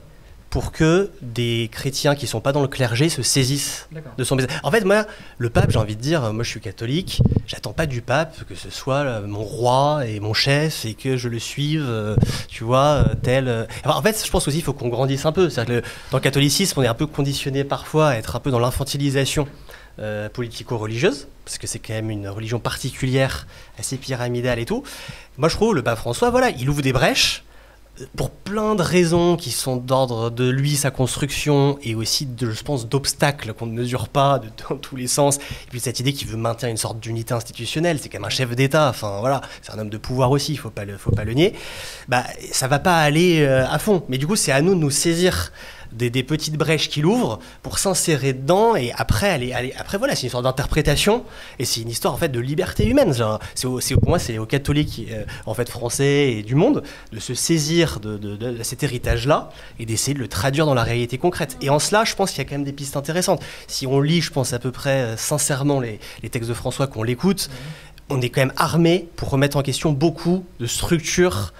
pour que des chrétiens qui ne sont pas dans le clergé se saisissent de son message. En fait, moi, le pape, j'ai envie de dire, moi je suis catholique, j'attends pas du pape que ce soit mon roi et mon chef et que je le suive, tu vois, tel... Enfin, en fait, je pense aussi qu'il faut qu'on grandisse un peu. C'est-à-dire que dans le catholicisme, on est un peu conditionné parfois à être un peu dans l'infantilisation politico-religieuse, parce que c'est quand même une religion particulière, assez pyramidale et tout. Moi, je trouve, le pape François, voilà, il ouvre des brèches pour plein de raisons qui sont d'ordre de lui, sa construction, et aussi, je pense, d'obstacles qu'on ne mesure pas dans tous les sens. Et puis cette idée qu'il veut maintenir une sorte d'unité institutionnelle, c'est quand même un chef d'État, enfin voilà, c'est un homme de pouvoir aussi, il faut pas le nier. Bah, ça va pas aller à fond. Mais du coup, c'est à nous de nous saisir des petites brèches qu'il ouvre pour s'insérer dedans, et après, après voilà, c'est une sorte d'interprétation, et c'est une histoire en fait de liberté humaine. Genre, pour moi, c'est aux catholiques en fait français et du monde de se saisir de cet héritage-là et d'essayer de le traduire dans la réalité concrète. Et en cela, je pense qu'il y a quand même des pistes intéressantes. Si on lit, je pense à peu près sincèrement les textes de François, qu'on l'écoute, on est quand même armé pour remettre en question beaucoup de structures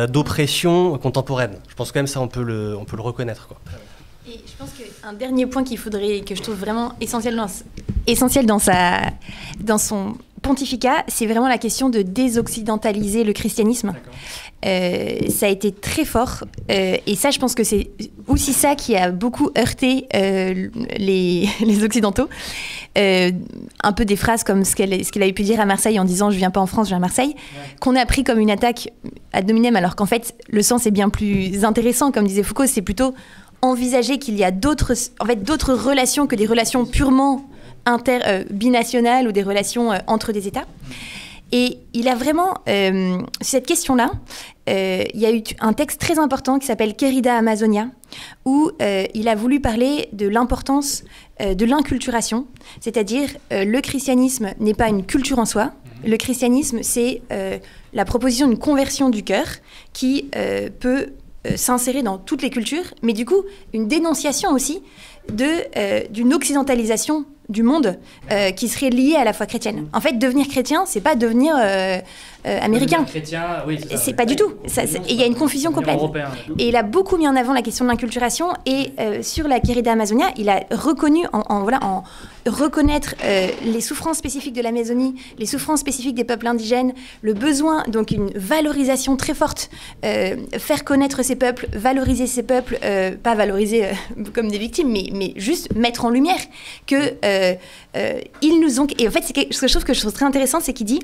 d'oppression contemporaine. Je pense quand même ça, on peut le reconnaître, quoi. Et je pense qu'un dernier point que je trouve vraiment essentiel dans son pontificat, c'est vraiment la question de désoccidentaliser le christianisme. Ça a été très fort, et ça, je pense que c'est aussi ça qui a beaucoup heurté les Occidentaux. Un peu des phrases comme ce qu'il avait pu dire à Marseille en disant « je viens pas en France, je viens à Marseille », qu'on a pris comme une attaque ad hominem, alors qu'en fait, le sens est bien plus intéressant. Comme disait Foucault, c'est plutôt envisager qu'il y a d'autres relations que des relations purement binationales ou des relations entre des États. Et il a vraiment, sur cette question-là, il y a eu un texte très important qui s'appelle Querida Amazonia, où il a voulu parler de l'importance de l'inculturation, c'est-à-dire le christianisme n'est pas une culture en soi, le christianisme c'est la proposition d'une conversion du cœur qui peut s'insérer dans toutes les cultures, mais du coup une dénonciation aussi d'une occidentalisation du monde qui serait liée à la foi chrétienne. En fait, devenir chrétien, c'est pas devenir américain. Chrétien, oui, c'est pas du tout. Il y a une confusion complète. Européen. Et il a beaucoup mis en avant la question de l'inculturation, et sur la Querida Amazonia, il a reconnu en reconnaître les souffrances spécifiques de l'Amazonie, les souffrances spécifiques des peuples indigènes, le besoin, donc une valorisation très forte, faire connaître ces peuples, valoriser ces peuples, pas valoriser comme des victimes, mais juste mettre en lumière que ils nous ont... Et en fait, ce que je trouve très intéressant, c'est qu'il dit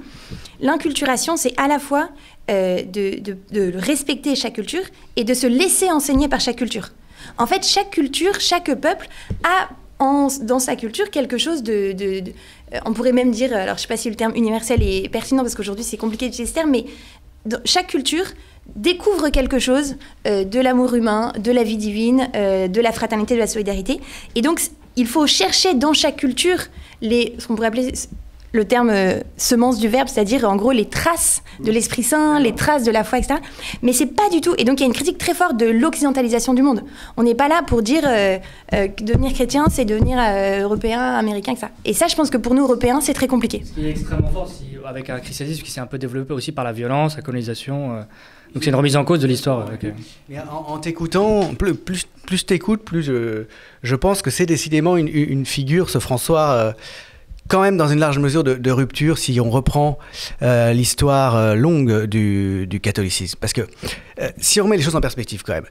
l'inculturation, c'est à la fois de respecter chaque culture et de se laisser enseigner par chaque culture. En fait, chaque culture, chaque peuple a dans sa culture quelque chose on pourrait même dire, alors je ne sais pas si le terme universel est pertinent parce qu'aujourd'hui c'est compliqué d'utiliser ce terme, mais chaque culture découvre quelque chose de l'amour humain, de la vie divine, de la fraternité, de la solidarité. Et donc il faut chercher dans chaque culture ce qu'on pourrait appeler le terme semence du verbe, c'est-à-dire en gros les traces de l'Esprit Saint, les traces de la foi, etc. Mais c'est pas du tout. Et donc il y a une critique très forte de l'occidentalisation du monde. On n'est pas là pour dire que devenir chrétien, c'est devenir européen, américain, etc. Et ça, je pense que pour nous Européens, c'est très compliqué. Ce qui est extrêmement fort aussi, avec un christianisme qui s'est un peu développé aussi par la violence, la colonisation. Donc c'est une remise en cause de l'histoire. En t'écoutant, plus t'écoutes, plus je pense que c'est décidément une figure, ce François. Quand même dans une large mesure de rupture si on reprend l'histoire longue du catholicisme. Parce que si on remet les choses en perspective quand même,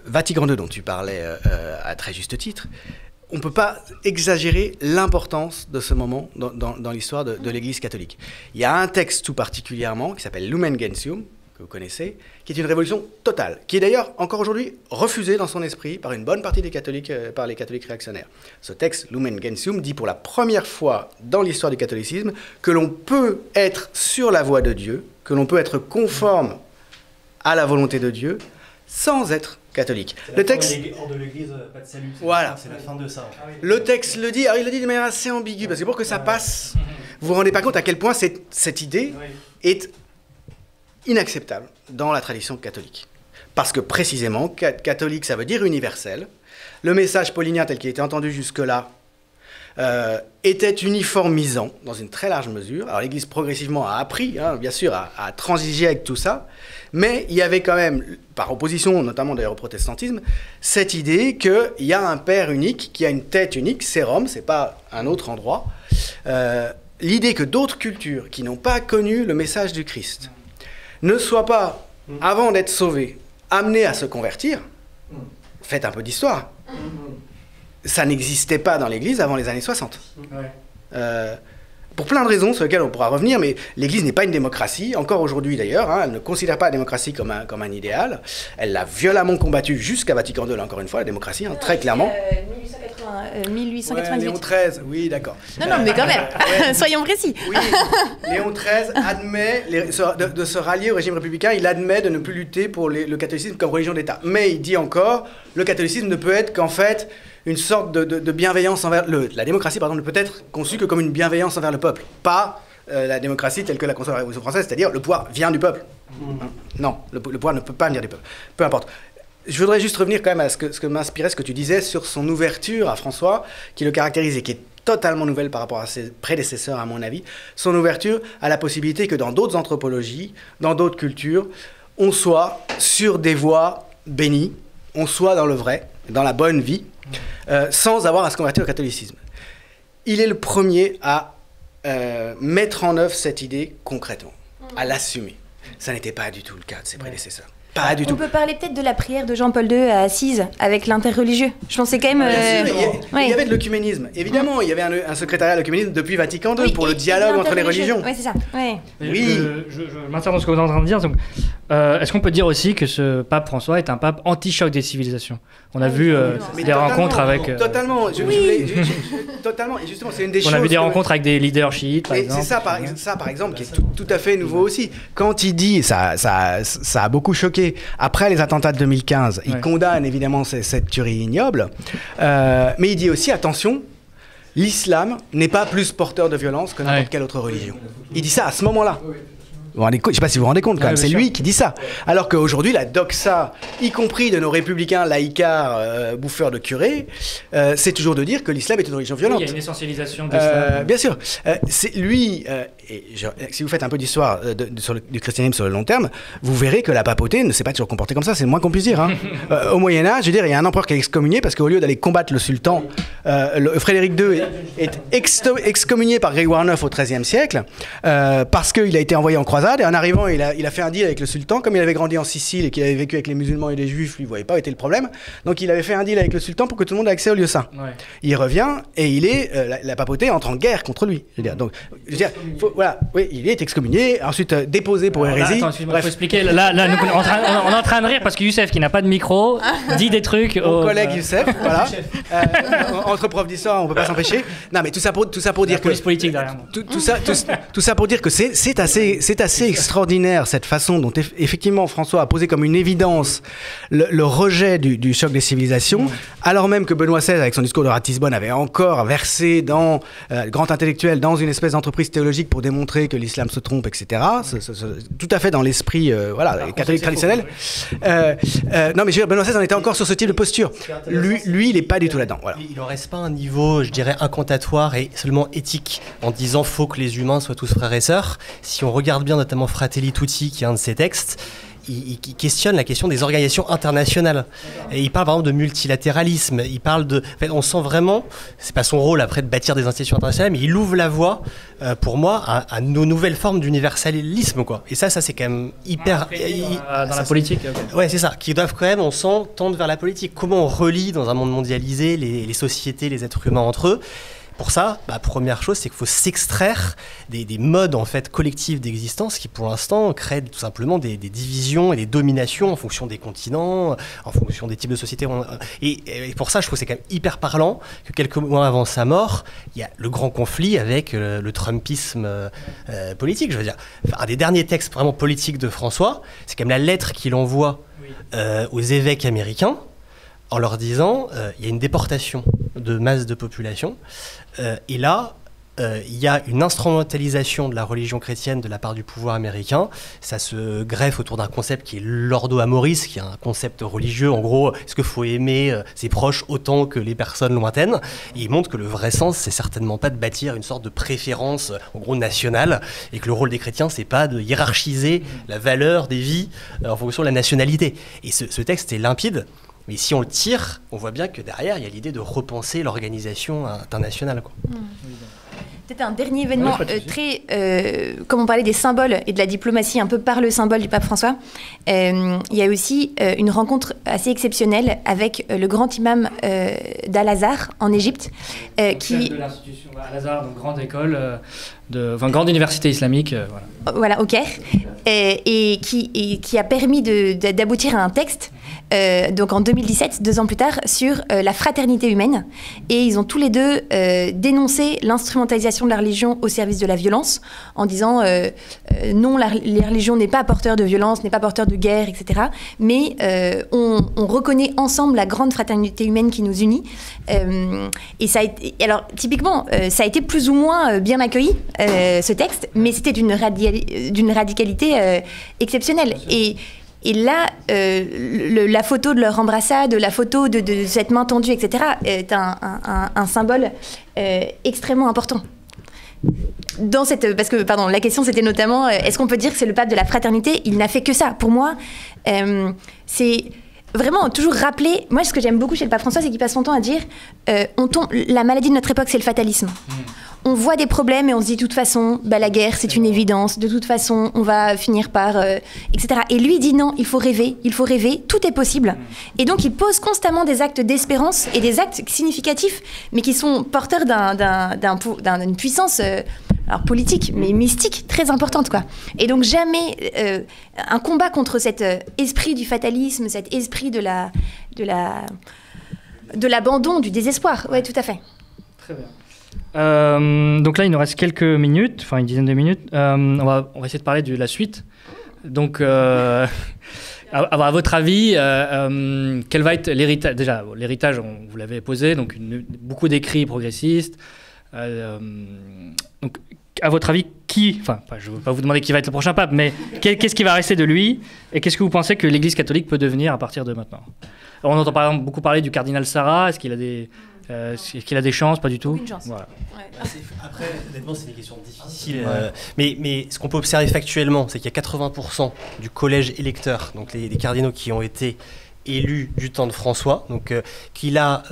Vatican II dont tu parlais à très juste titre, on ne peut pas exagérer l'importance de ce moment dans l'histoire de l'Église catholique. Il y a un texte tout particulièrement qui s'appelle Lumen Gentium, que vous connaissez, qui est une révolution totale, qui est d'ailleurs encore aujourd'hui refusée dans son esprit par une bonne partie des catholiques, par les catholiques réactionnaires. Ce texte, Lumen Gentium, dit pour la première fois dans l'histoire du catholicisme que l'on peut être sur la voie de Dieu, que l'on peut être conforme à la volonté de Dieu, sans être catholique. Le texte... Hors de l'Église, pas de salut. Voilà. C'est la fin de ça. Le texte le dit, alors il le dit de manière assez ambiguë, parce que pour que ça passe, vous vous rendez pas compte à quel point cette idée est inacceptable dans la tradition catholique. Parce que précisément, catholique, ça veut dire universel. Le message paulinien tel qu'il était entendu jusque-là était uniformisant dans une très large mesure. Alors l'Église progressivement a appris, bien sûr, à transiger avec tout ça, mais il y avait quand même, par opposition notamment d'ailleurs au protestantisme, cette idée qu'il y a un Père unique, qui a une tête unique, c'est Rome, c'est pas un autre endroit. L'idée que d'autres cultures qui n'ont pas connu le message du Christ ne soient pas, avant d'être sauvés, amenés à se convertir, faites un peu d'histoire. Ça n'existait pas dans l'Église avant les années 60. pour plein de raisons sur lesquelles on pourra revenir, mais l'Église n'est pas une démocratie, encore aujourd'hui d'ailleurs, hein, elle ne considère pas la démocratie comme un idéal, elle l'a violemment combattue jusqu'à Vatican II, là, encore une fois, la démocratie, hein, très clairement. 1898. Léon XIII, oui, d'accord. Non, mais quand même, soyons précis. Oui, Léon XIII admet de se rallier au régime républicain, il admet de ne plus lutter pour le catholicisme comme religion d'État. Mais il dit encore, le catholicisme ne peut être qu'en fait une sorte de bienveillance envers... La démocratie, pardon, ne peut être conçue que comme une bienveillance envers le peuple, pas la démocratie telle que la conçoit la Révolution française, c'est-à-dire le pouvoir vient du peuple. Non, le pouvoir ne peut pas venir du peuple. Peu importe. Je voudrais juste revenir quand même à ce que m'inspirait ce que tu disais sur son ouverture à François, qui le caractérise et qui est totalement nouvelle par rapport à ses prédécesseurs, à mon avis, son ouverture à la possibilité que dans d'autres anthropologies, dans d'autres cultures, on soit sur des voies bénies, on soit dans le vrai, dans la bonne vie, sans avoir à se convertir au catholicisme. Il est le premier à mettre en œuvre cette idée concrètement, à l'assumer. Ça n'était pas du tout le cas de ses prédécesseurs. Pas du tout. On peut parler peut-être de la prière de Jean-Paul II à Assise avec l'interreligieux. Je pensais quand même... Il y avait de l'œcuménisme. Évidemment, il y avait un secrétariat à l'œcuménisme depuis Vatican II pour le dialogue entre les religions. Oui, c'est ça. Ouais. Oui. Je m'intéresse dans ce que vous êtes en train de dire. Donc, est-ce qu'on peut dire aussi que ce pape François est un pape anti-choc des civilisations? On a vu des rencontres avec... Totalement. Totalement. Et justement, c'est une des choses... On a vu des rencontres avec des leaders chiites, par exemple. C'est ça, par exemple, qui est tout à fait nouveau aussi. Quand il dit, ça a beaucoup choqué, après les attentats de 2015, il condamne évidemment cette tuerie ignoble, mais il dit aussi, attention, l'islam n'est pas plus porteur de violence que n'importe quelle autre religion. Il dit ça à ce moment-là. Je ne sais pas si vous vous rendez compte, quand même, c'est lui qui dit ça. Alors qu'aujourd'hui, la doxa, y compris de nos républicains laïcards, bouffeurs de curés, c'est toujours de dire que l'islam est une religion violente. Il y a une essentialisation de l'islam. Bien sûr. C'est lui, si vous faites un peu d'histoire du christianisme sur le long terme, vous verrez que la papauté ne s'est pas toujours comportée comme ça, c'est le moins qu'on puisse dire. Hein. Au Moyen-Âge, je veux dire, il y a un empereur qui est excommunié parce qu'au lieu d'aller combattre le sultan, Frédéric II est excommunié par Grégoire IX au XIIIe siècle parce qu'il a été envoyé en croisade. Et en arrivant, il a fait un deal avec le sultan. Comme il avait grandi en Sicile et qu'il avait vécu avec les musulmans et les juifs, lui, il ne voyait pas où était le problème. Donc il avait fait un deal avec le sultan pour que tout le monde ait accès au lieu saint. Ouais. Il revient et la papauté entre en guerre contre lui. Je veux dire, donc, voilà, oui, il est excommunié, ensuite déposé pour hérésie. Attends, il faut expliquer. Là on est en train de rire parce que Youssef, qui n'a pas de micro, dit des trucs. Mon collègue Youssef, voilà. Entre profs d'histoire, on ne peut pas s'empêcher. Non, mais tout ça pour dire que... police politique derrière. Tout ça pour dire que c'est assez extraordinaire cette façon dont effectivement François a posé comme une évidence le rejet du choc des civilisations, alors même que Benoît XVI avec son discours de Ratisbonne avait encore versé dans grand intellectuel dans une espèce d'entreprise théologique pour démontrer que l'islam se trompe, etc. Tout à fait dans l'esprit catholique traditionnel. Non mais je veux dire, Benoît XVI en était encore sur ce type de posture. Lui il n'est pas du tout là-dedans. Voilà. Il n'en reste pas un niveau, je dirais, incantatoire et seulement éthique en disant faut que les humains soient tous frères et sœurs. Si on regarde bien notamment Fratelli Tutti, qui est un de ses textes, il questionne la question des organisations internationales. Et il parle par exemple de multilatéralisme. Il parle de... En fait, on sent vraiment, c'est pas son rôle après de bâtir des institutions internationales, mais il ouvre la voie, pour moi, à nos nouvelles formes d'universalisme, quoi. Et ça c'est quand même hyper... dans la politique. Okay. Ouais, c'est ça. Qui doivent quand même, on sent, tendre vers la politique. Comment on relie dans un monde mondialisé les sociétés, les êtres humains entre eux? Pour ça, première chose, c'est qu'il faut s'extraire des modes en fait collectifs d'existence qui, pour l'instant, créent tout simplement des divisions et des dominations en fonction des continents, en fonction des types de sociétés. Et pour ça, je trouve que c'est quand même hyper parlant que quelques mois avant sa mort, il y a le grand conflit avec le trumpisme politique. Je veux dire, un des derniers textes vraiment politiques de François, c'est quand même la lettre qu'il envoie aux évêques américains en leur disant il y a une déportation de masse de population. Et là, il y a une instrumentalisation de la religion chrétienne de la part du pouvoir américain. Ça se greffe autour d'un concept qui est l'ordo amoris, qui est un concept religieux. En gros, est-ce qu'il faut aimer ses proches autant que les personnes lointaines? Et il montre que le vrai sens, c'est certainement pas de bâtir une sorte de préférence, en gros, nationale, et que le rôle des chrétiens, c'est pas de hiérarchiser la valeur des vies en fonction de la nationalité. Et ce texte est limpide. Mais si on le tire, on voit bien que derrière, il y a l'idée de repenser l'organisation internationale, quoi. Peut-être un dernier événement comme on parlait des symboles et de la diplomatie un peu par le symbole du pape François, il y a aussi une rencontre assez exceptionnelle avec le grand imam d'Al-Azhar en Égypte. Qui de l'institution Al-Azhar, donc grande école, grande université islamique. Voilà, au Caire, et qui a permis d'aboutir à un texte, donc en 2017, 2 ans plus tard, sur la fraternité humaine. Et ils ont tous les deux dénoncé l'instrumentalisation de la religion au service de la violence, en disant non, la religion n'est pas porteur de violence, n'est pas porteur de guerre, etc. Mais on reconnaît ensemble la grande fraternité humaine qui nous unit. Et ça a été, alors typiquement, ça a été plus ou moins bien accueilli, ce texte, mais c'était d'une radicalité exceptionnelle. Et là, la photo de leur embrassade, la photo de cette main tendue, etc., est un symbole extrêmement important. Parce que, pardon, la question c'était notamment, est-ce qu'on peut dire que c'est le pape de la fraternité? Il n'a fait que ça. Pour moi, c'est vraiment toujours rappeler. Moi, ce que j'aime beaucoup chez le pape François, c'est qu'il passe son temps à dire la maladie de notre époque, c'est le fatalisme. On voit des problèmes et on se dit de toute façon, la guerre c'est une évidence, de toute façon on va finir par... etc. Et lui dit non, il faut rêver, tout est possible. Et donc il pose constamment des actes d'espérance et des actes significatifs, mais qui sont porteurs d'une puissance alors politique, mais mystique, très importante, quoi. Et donc jamais un combat contre cet esprit du fatalisme, cet esprit de l'abandon, du désespoir. Ouais, tout à fait. Très bien. Donc là, il nous reste quelques minutes, enfin une dizaine de minutes. On va essayer de parler de la suite. Donc, à votre avis, quel va être l'héritage? Déjà, l'héritage, vous l'avez posé, donc beaucoup d'écrits progressistes. Donc, à votre avis, je ne veux pas vous demander qui va être le prochain pape, mais qu'est-ce qui va rester de lui? Et qu'est-ce que vous pensez que l'Église catholique peut devenir à partir de maintenant? Alors, on entend par exemple beaucoup parler du cardinal Sarah. Est-ce qu'il a des chances? Pas du tout. Aucune chance. Voilà. Ouais. Après, honnêtement, c'est une question difficile. Mais ce qu'on peut observer factuellement, c'est qu'il y a 80% du collège électeur, donc les cardinaux qui ont été élus du temps de François, donc qu'il a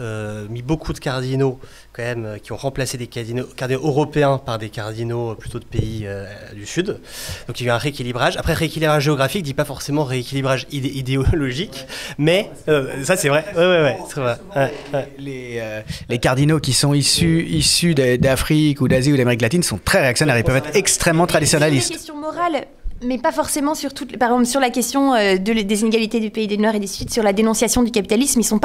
mis beaucoup de cardinaux quand même qui ont remplacé des cardinaux européens par des cardinaux plutôt de pays du Sud. Donc il y a eu un rééquilibrage. Après, rééquilibrage géographique ne dit pas forcément rééquilibrage idéologique, mais ça c'est vrai. Ouais, c'est vrai. Les cardinaux qui sont issus d'Afrique ou d'Asie ou d'Amérique latine sont très réactionnaires. Ils peuvent être extrêmement traditionnalistes. C'est une question morale. Mais pas forcément sur par exemple sur la question des inégalités du pays du Nord et du Sud, sur la dénonciation du capitalisme, ils sont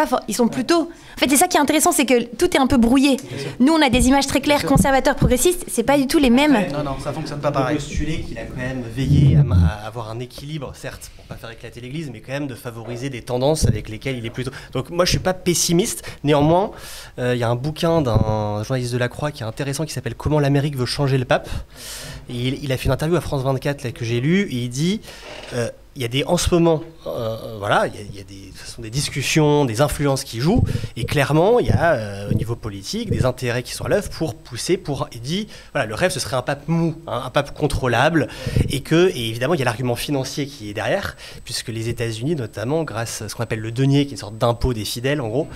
plutôt... En fait, c'est ça qui est intéressant, c'est que tout est un peu brouillé. Nous, on a des images très claires, conservateurs, progressistes, c'est pas du tout les mêmes. Non, ça fonctionne pas pareil. On peut postuler qu'il a quand même veillé à avoir un équilibre, certes, pour pas faire éclater l'Église, mais quand même de favoriser des tendances avec lesquelles il est plutôt... Donc moi, je suis pas pessimiste. Néanmoins, il y a un bouquin d'un journaliste de La Croix qui est intéressant, qui s'appelle « Comment l'Amérique veut changer le pape ». Et il a fait une interview à France 24 là, que j'ai lue, et il dit il y a en ce moment, il y a des discussions, des influences qui jouent, et clairement, il y a au niveau politique des intérêts qui sont à l'œuvre pour pousser, il dit, le rêve ce serait un pape mou, un pape contrôlable, et évidemment il y a l'argument financier qui est derrière, puisque les États-Unis, notamment grâce à ce qu'on appelle le denier, qui est une sorte d'impôt des fidèles en gros,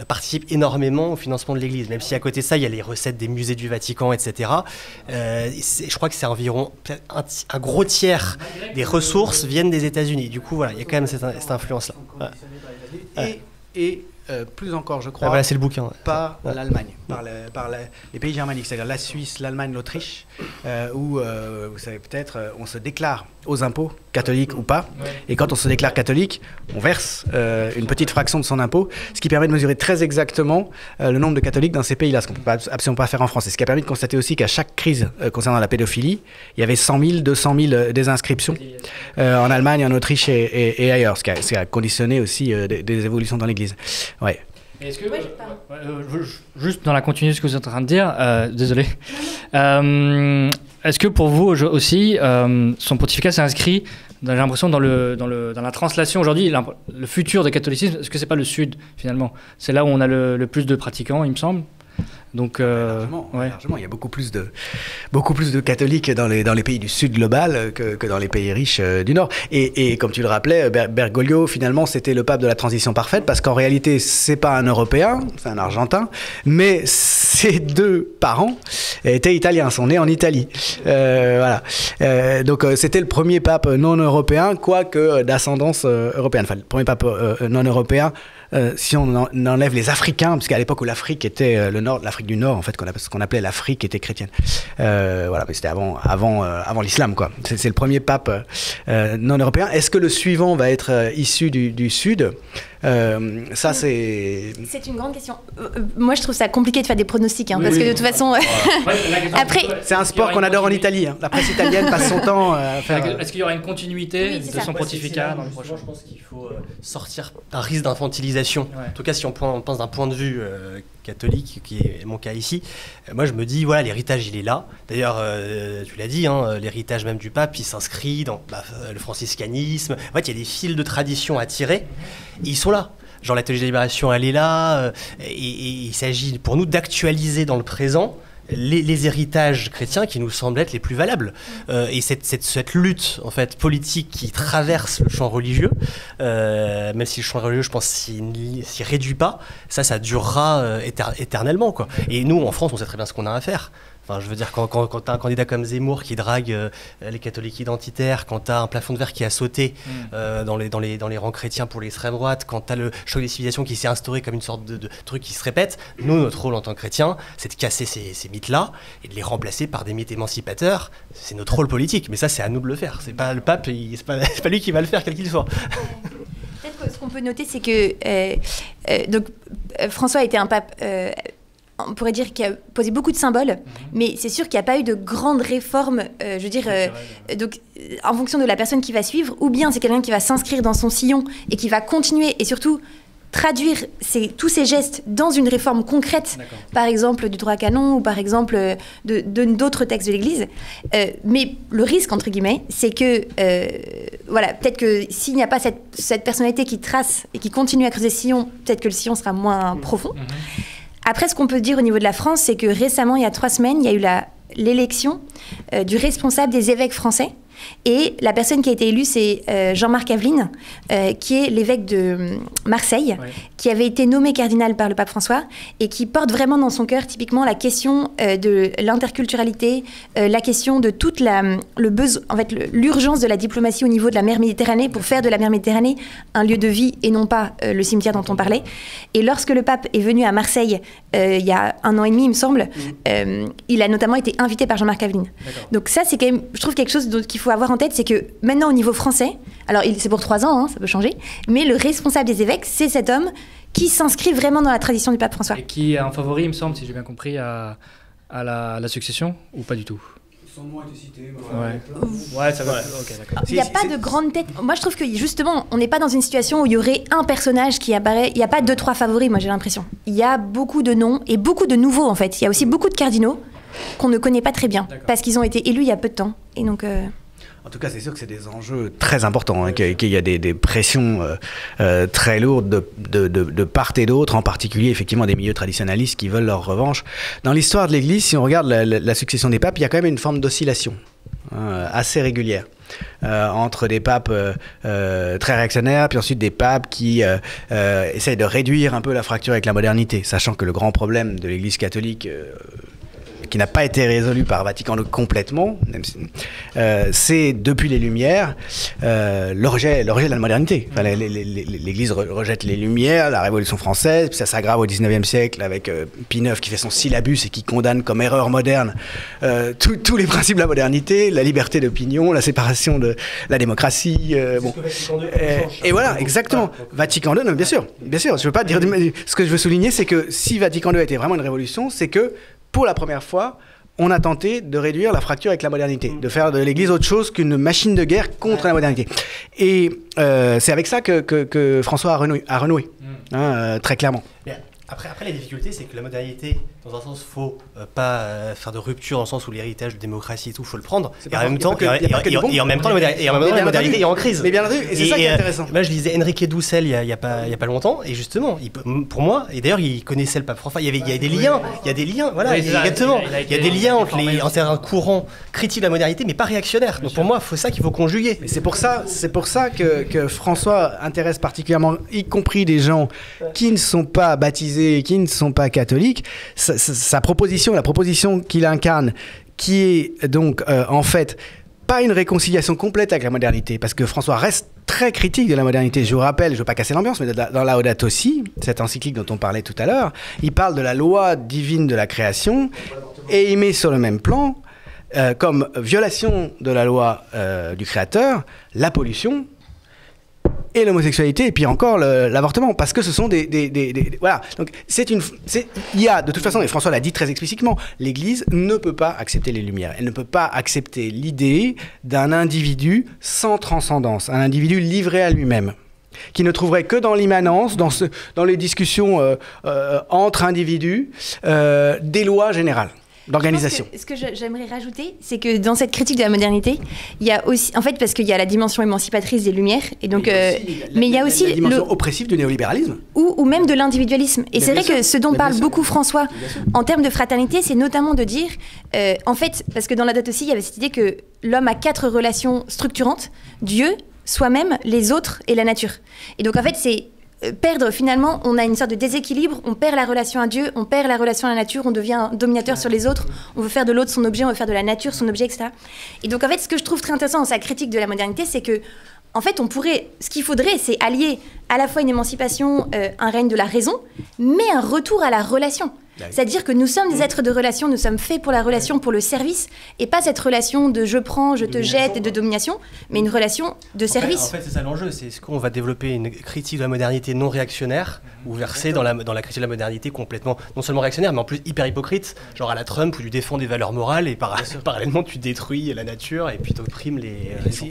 participent énormément au financement de l'Église, même si à côté de ça il y a les recettes des musées du Vatican, etc. Je crois que c'est environ un gros tiers des ressources viennent des États-Unis. Du coup, il y a quand même cette influence-là. Et plus encore, je crois, c'est le bouquin. Par l'Allemagne, par les pays germaniques, c'est-à-dire la Suisse, l'Allemagne, l'Autriche, où, vous savez peut-être, on se déclare aux impôts, catholiques ou pas, et quand on se déclare catholique, on verse une petite fraction de son impôt, ce qui permet de mesurer très exactement le nombre de catholiques dans ces pays-là, ce qu'on ne peut absolument pas faire en France. Et ce qui a permis de constater aussi qu'à chaque crise concernant la pédophilie, il y avait 100 000, 200 000 désinscriptions en Allemagne, en Autriche et ailleurs, ce qui a conditionné aussi des évolutions dans l'Église. Ouais. Est-ce que, juste dans la continuité de ce que vous êtes en train de dire, désolé, est-ce que pour vous aussi, son pontificat s'inscrit, j'ai l'impression, dans la translation aujourd'hui, le futur du catholicisme, est-ce que c'est pas le Sud finalement? C'est là où on a le plus de pratiquants, il me semble. Donc, largement. Il y a beaucoup plus de catholiques dans les pays du Sud global que dans les pays riches du Nord. Et comme tu le rappelais, Bergoglio, finalement, c'était le pape de la transition parfaite, parce qu'en réalité, c'est pas un Européen, c'est un Argentin, mais ses deux parents étaient italiens, sont nés en Italie. Voilà. Donc, c'était le premier pape non européen, quoique d'ascendance européenne. Enfin, le premier pape non européen. Si on enlève les Africains, parce qu'à l'époque où l'Afrique était l'Afrique du Nord, en fait, ce qu'on appelait l'Afrique était chrétienne. Voilà, mais c'était avant l'islam, quoi. C'est le premier pape non européen. Est-ce que le suivant va être issu du Sud? Ça, c'est une grande question. Moi, je trouve ça compliqué de faire des pronostics, parce que de toute façon, après, c'est un sport qu'on adore en Italie. La presse italienne passe son temps à faire. Est-ce qu'il y aura une continuité de son pontificat dans le prochain? Je pense qu'il faut sortir d'un risque d'infantilisation. En tout cas, si on pense d'un point de vue catholique, qui est mon cas ici, moi je me dis, voilà, l'héritage il est là. D'ailleurs, tu l'as dit, l'héritage même du pape, il s'inscrit dans le franciscanisme. En fait, il y a des fils de tradition à tirer, et ils sont là. Genre la théologie de la libération, elle est là, et il s'agit pour nous d'actualiser dans le présent les héritages chrétiens qui nous semblent être les plus valables. Et cette lutte en fait, politique qui traverse le champ religieux, même si le champ religieux, je pense, s'y réduit pas, ça durera éternellement, quoi. Et nous, en France, on sait très bien ce qu'on a à faire. Enfin, je veux dire, quand tu as un candidat comme Zemmour qui drague les catholiques identitaires, quand tu as un plafond de verre qui a sauté dans les rangs chrétiens pour l'extrême droite, quand tu as le choc des civilisations qui s'est instauré comme une sorte de truc qui se répète, nous, notre rôle en tant que chrétiens, c'est de casser ces mythes-là et de les remplacer par des mythes émancipateurs. C'est notre rôle politique, mais ça, c'est à nous de le faire. C'est pas le pape, c'est pas lui qui va le faire, quel qu'il soit. Peut-être que ce qu'on peut noter, c'est que François a été un pape... on pourrait dire qu'il a posé beaucoup de symboles, mais c'est sûr qu'il n'y a pas eu de grandes réformes, donc en fonction de la personne qui va suivre, ou bien c'est quelqu'un qui va s'inscrire dans son sillon et qui va continuer et surtout traduire tous ces gestes dans une réforme concrète, par exemple du droit canon ou par exemple d'autres textes de l'Église. Mais le risque, entre guillemets, c'est que, peut-être que s'il n'y a pas cette personnalité qui trace et qui continue à creuser le sillon, peut-être que le sillon sera moins profond. Après, ce qu'on peut dire au niveau de la France, c'est que récemment, il y a 3 semaines, il y a eu l'élection du responsable des évêques français. Et la personne qui a été élue, c'est Jean-Marc Aveline, qui est l'évêque de Marseille, qui avait été nommé cardinal par le pape François et qui porte vraiment dans son cœur typiquement la question de l'interculturalité, la question de toute l'urgence de la diplomatie au niveau de la mer Méditerranée pour faire de la mer Méditerranée un lieu de vie et non pas le cimetière dont on parlait. Et lorsque le pape est venu à Marseille il y a 1 an et demi, il me semble, il a notamment été invité par Jean-Marc Aveline. Donc ça, c'est quand même, je trouve, quelque chose qu'il faut avoir en tête, c'est que maintenant au niveau français, alors c'est pour 3 ans, ça peut changer, mais le responsable des évêques, c'est cet homme qui s'inscrit vraiment dans la tradition du pape François. Et qui est un favori, il me semble, si j'ai bien compris, à la succession, ou pas du tout? Son nom a été cité. Ouais, ça va. Okay, d'accord. Il n'y a pas de grande tête. Moi, je trouve que justement, on n'est pas dans une situation où il y aurait un personnage qui apparaît. Il n'y a pas 2-3 favoris, moi j'ai l'impression. Il y a beaucoup de noms et beaucoup de nouveaux en fait. Il y a aussi beaucoup de cardinaux qu'on ne connaît pas très bien parce qu'ils ont été élus il y a peu de temps. Et donc. En tout cas, c'est sûr que c'est des enjeux très importants, qu'il y a des pressions très lourdes de part et d'autre, en particulier effectivement des milieux traditionnalistes qui veulent leur revanche. Dans l'histoire de l'Église, si on regarde la succession des papes, il y a quand même une forme d'oscillation assez régulière entre des papes très réactionnaires, puis ensuite des papes qui essayent de réduire un peu la fracture avec la modernité, sachant que le grand problème de l'Église catholique qui n'a pas été résolu par Vatican II complètement, c'est depuis les Lumières le rejet de la modernité. Enfin, l'Église rejette les Lumières, la Révolution française, puis ça s'aggrave au XIXe siècle avec Pie IX qui fait son syllabus et qui condamne comme erreur moderne tous les principes de la modernité, la liberté d'opinion, la séparation de la démocratie. Et voilà, exactement. Vatican II, non, bien sûr. Je veux pas dire. Ce que je veux souligner, c'est que si Vatican II a été vraiment une révolution, c'est que pour la première fois, on a tenté de réduire la fracture avec la modernité, de faire de l'Église autre chose qu'une machine de guerre contre la modernité. Et c'est avec ça que François a renoué, très clairement. Après, la difficulté, c'est que la modernité, dans un sens, faut pas faire de rupture, dans le sens où l'héritage de démocratie et tout, faut le prendre. Et en même temps, la modernité est en crise. Mais bien entendu, et c'est ça qui est intéressant. Moi, je lisais Enrique Dussel il y a pas longtemps, et justement, pour moi, et d'ailleurs, il connaissait le pape François. Il y a des liens, voilà, exactement. Il y a des liens entre un courant critique de la modernité, mais pas réactionnaire. Donc pour moi, c'est ça qu'il faut conjuguer. C'est pour ça que François intéresse particulièrement, y compris des gens qui ne sont pas baptisés, qui ne sont pas catholiques. Sa proposition, la proposition qu'il incarne, qui est donc en fait pas une réconciliation complète avec la modernité, parce que François reste très critique de la modernité. Je vous rappelle, je ne veux pas casser l'ambiance, mais dans Laudato Si, cette encyclique dont on parlait tout à l'heure, il parle de la loi divine de la création et il met sur le même plan, comme violation de la loi du Créateur, la pollution et l'homosexualité, et puis encore l'avortement, parce que ce sont voilà. Donc il y a, de toute façon, et François l'a dit très explicitement, l'Église ne peut pas accepter les Lumières. Elle ne peut pas accepter l'idée d'un individu sans transcendance, un individu livré à lui-même, qui ne trouverait que dans l'immanence, dans les discussions entre individus, des lois générales d'organisation. Ce que j'aimerais rajouter, c'est que dans cette critique de la modernité, il y a aussi, en fait, parce qu'il y a la dimension émancipatrice des Lumières, et donc, mais il y a aussi la dimension oppressive du néolibéralisme, ou même de l'individualisme. Et c'est vrai que ce dont parle beaucoup François en termes de fraternité, c'est notamment de dire, en fait, parce que dans Laudato Si, il y avait cette idée que l'homme a 4 relations structurantes: Dieu, soi-même, les autres et la nature. Et donc, en fait, c'est perdre, finalement, on a une sorte de déséquilibre, on perd la relation à Dieu, on perd la relation à la nature, on devient un dominateur sur les autres, on veut faire de l'autre son objet, on veut faire de la nature son objet, etc. Et donc en fait, ce que je trouve très intéressant dans sa critique de la modernité, c'est que, en fait, ce qu'il faudrait, c'est allier à la fois une émancipation, un règne de la raison, mais un retour à la relation. C'est-à-dire que nous sommes des êtres de relation, nous sommes faits pour la relation, pour le service, et pas cette relation de je prends, je te jette et de domination, mais une relation de service. En fait, c'est ça l'enjeu, c'est est-ce qu'on va développer une critique de la modernité non réactionnaire, ou verser dans la critique de la modernité complètement, non seulement réactionnaire, mais en plus hyper hypocrite, genre à la Trump, où tu défends des valeurs morales, et parallèlement tu détruis la nature, et puis tu opprimes les gens.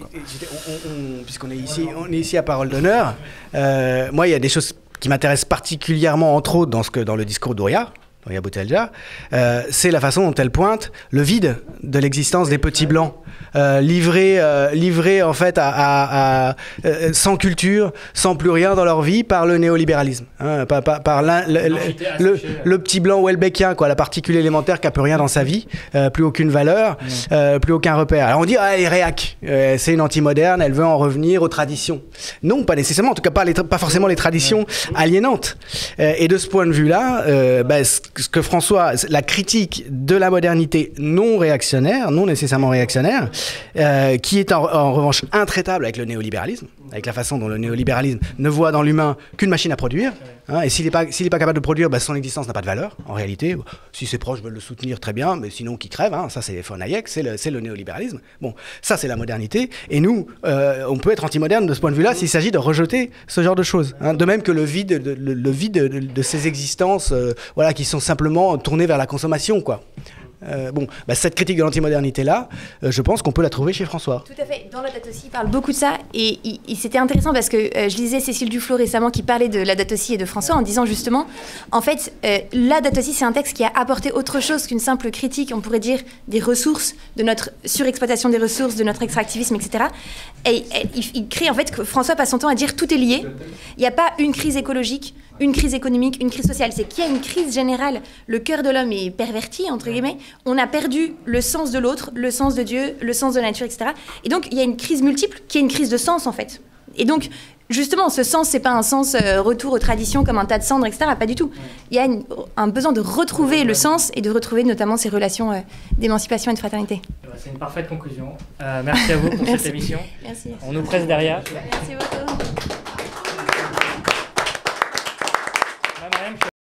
Puisqu'on est ici à Parole d'honneur, moi il y a des choses qui m'intéressent particulièrement, entre autres, dans le discours d'Ouria Boutelja, c'est la façon dont elle pointe le vide de l'existence des petits blancs, livrés en fait sans culture, sans plus rien dans leur vie, par le néolibéralisme, hein, par le petit blanc welbeckien, quoi, la particule élémentaire qui n'a plus rien dans sa vie, plus aucune valeur, plus aucun repère. Alors on dit elle est réac, c'est une anti-moderne, elle veut en revenir aux traditions. Non, pas nécessairement, en tout cas pas forcément les traditions aliénantes. Et de ce point de vue-là, ce que François, la critique de la modernité non réactionnaire, non nécessairement réactionnaire, qui est en revanche intraitable avec le néolibéralisme, avec la façon dont le néolibéralisme ne voit dans l'humain qu'une machine à produire, hein, et s'il n'est pas capable de produire, son existence n'a pas de valeur, en réalité. Si ses proches veulent le soutenir, très bien, mais sinon qu'il crève, hein, ça c'est von Hayek, c'est le néolibéralisme. Bon, ça c'est la modernité, et nous, on peut être anti-moderne de ce point de vue-là s'il s'agit de rejeter ce genre de choses, hein, de même que le vide de ces existences voilà, qui sont simplement tournées vers la consommation, quoi. Cette critique de l'antimodernité-là, je pense qu'on peut la trouver chez François. Tout à fait. Dans Laudato Si, il parle beaucoup de ça. Et c'était intéressant parce que je lisais Cécile Duflot récemment qui parlait de Laudato Si et de François en disant justement, en fait, Laudato Si, c'est un texte qui a apporté autre chose qu'une simple critique, on pourrait dire, des ressources, de notre surexploitation des ressources, de notre extractivisme, etc. Et il crée, en fait, que François passe son temps à dire tout est lié. Il n'y a pas une crise écologique, une crise économique, une crise sociale. C'est qu'il y a une crise générale. Le cœur de l'homme est perverti, entre guillemets. On a perdu le sens de l'autre, le sens de Dieu, le sens de la nature, etc. Et donc, il y a une crise multiple qui est une crise de sens, en fait. Et donc, justement, ce sens, c'est pas un sens retour aux traditions comme un tas de cendres, etc. Pas du tout. Il y a un besoin de retrouver le sens et de retrouver notamment ces relations d'émancipation et de fraternité. C'est une parfaite conclusion. Merci à vous pour cette émission. Merci. On nous presse derrière. Merci beaucoup.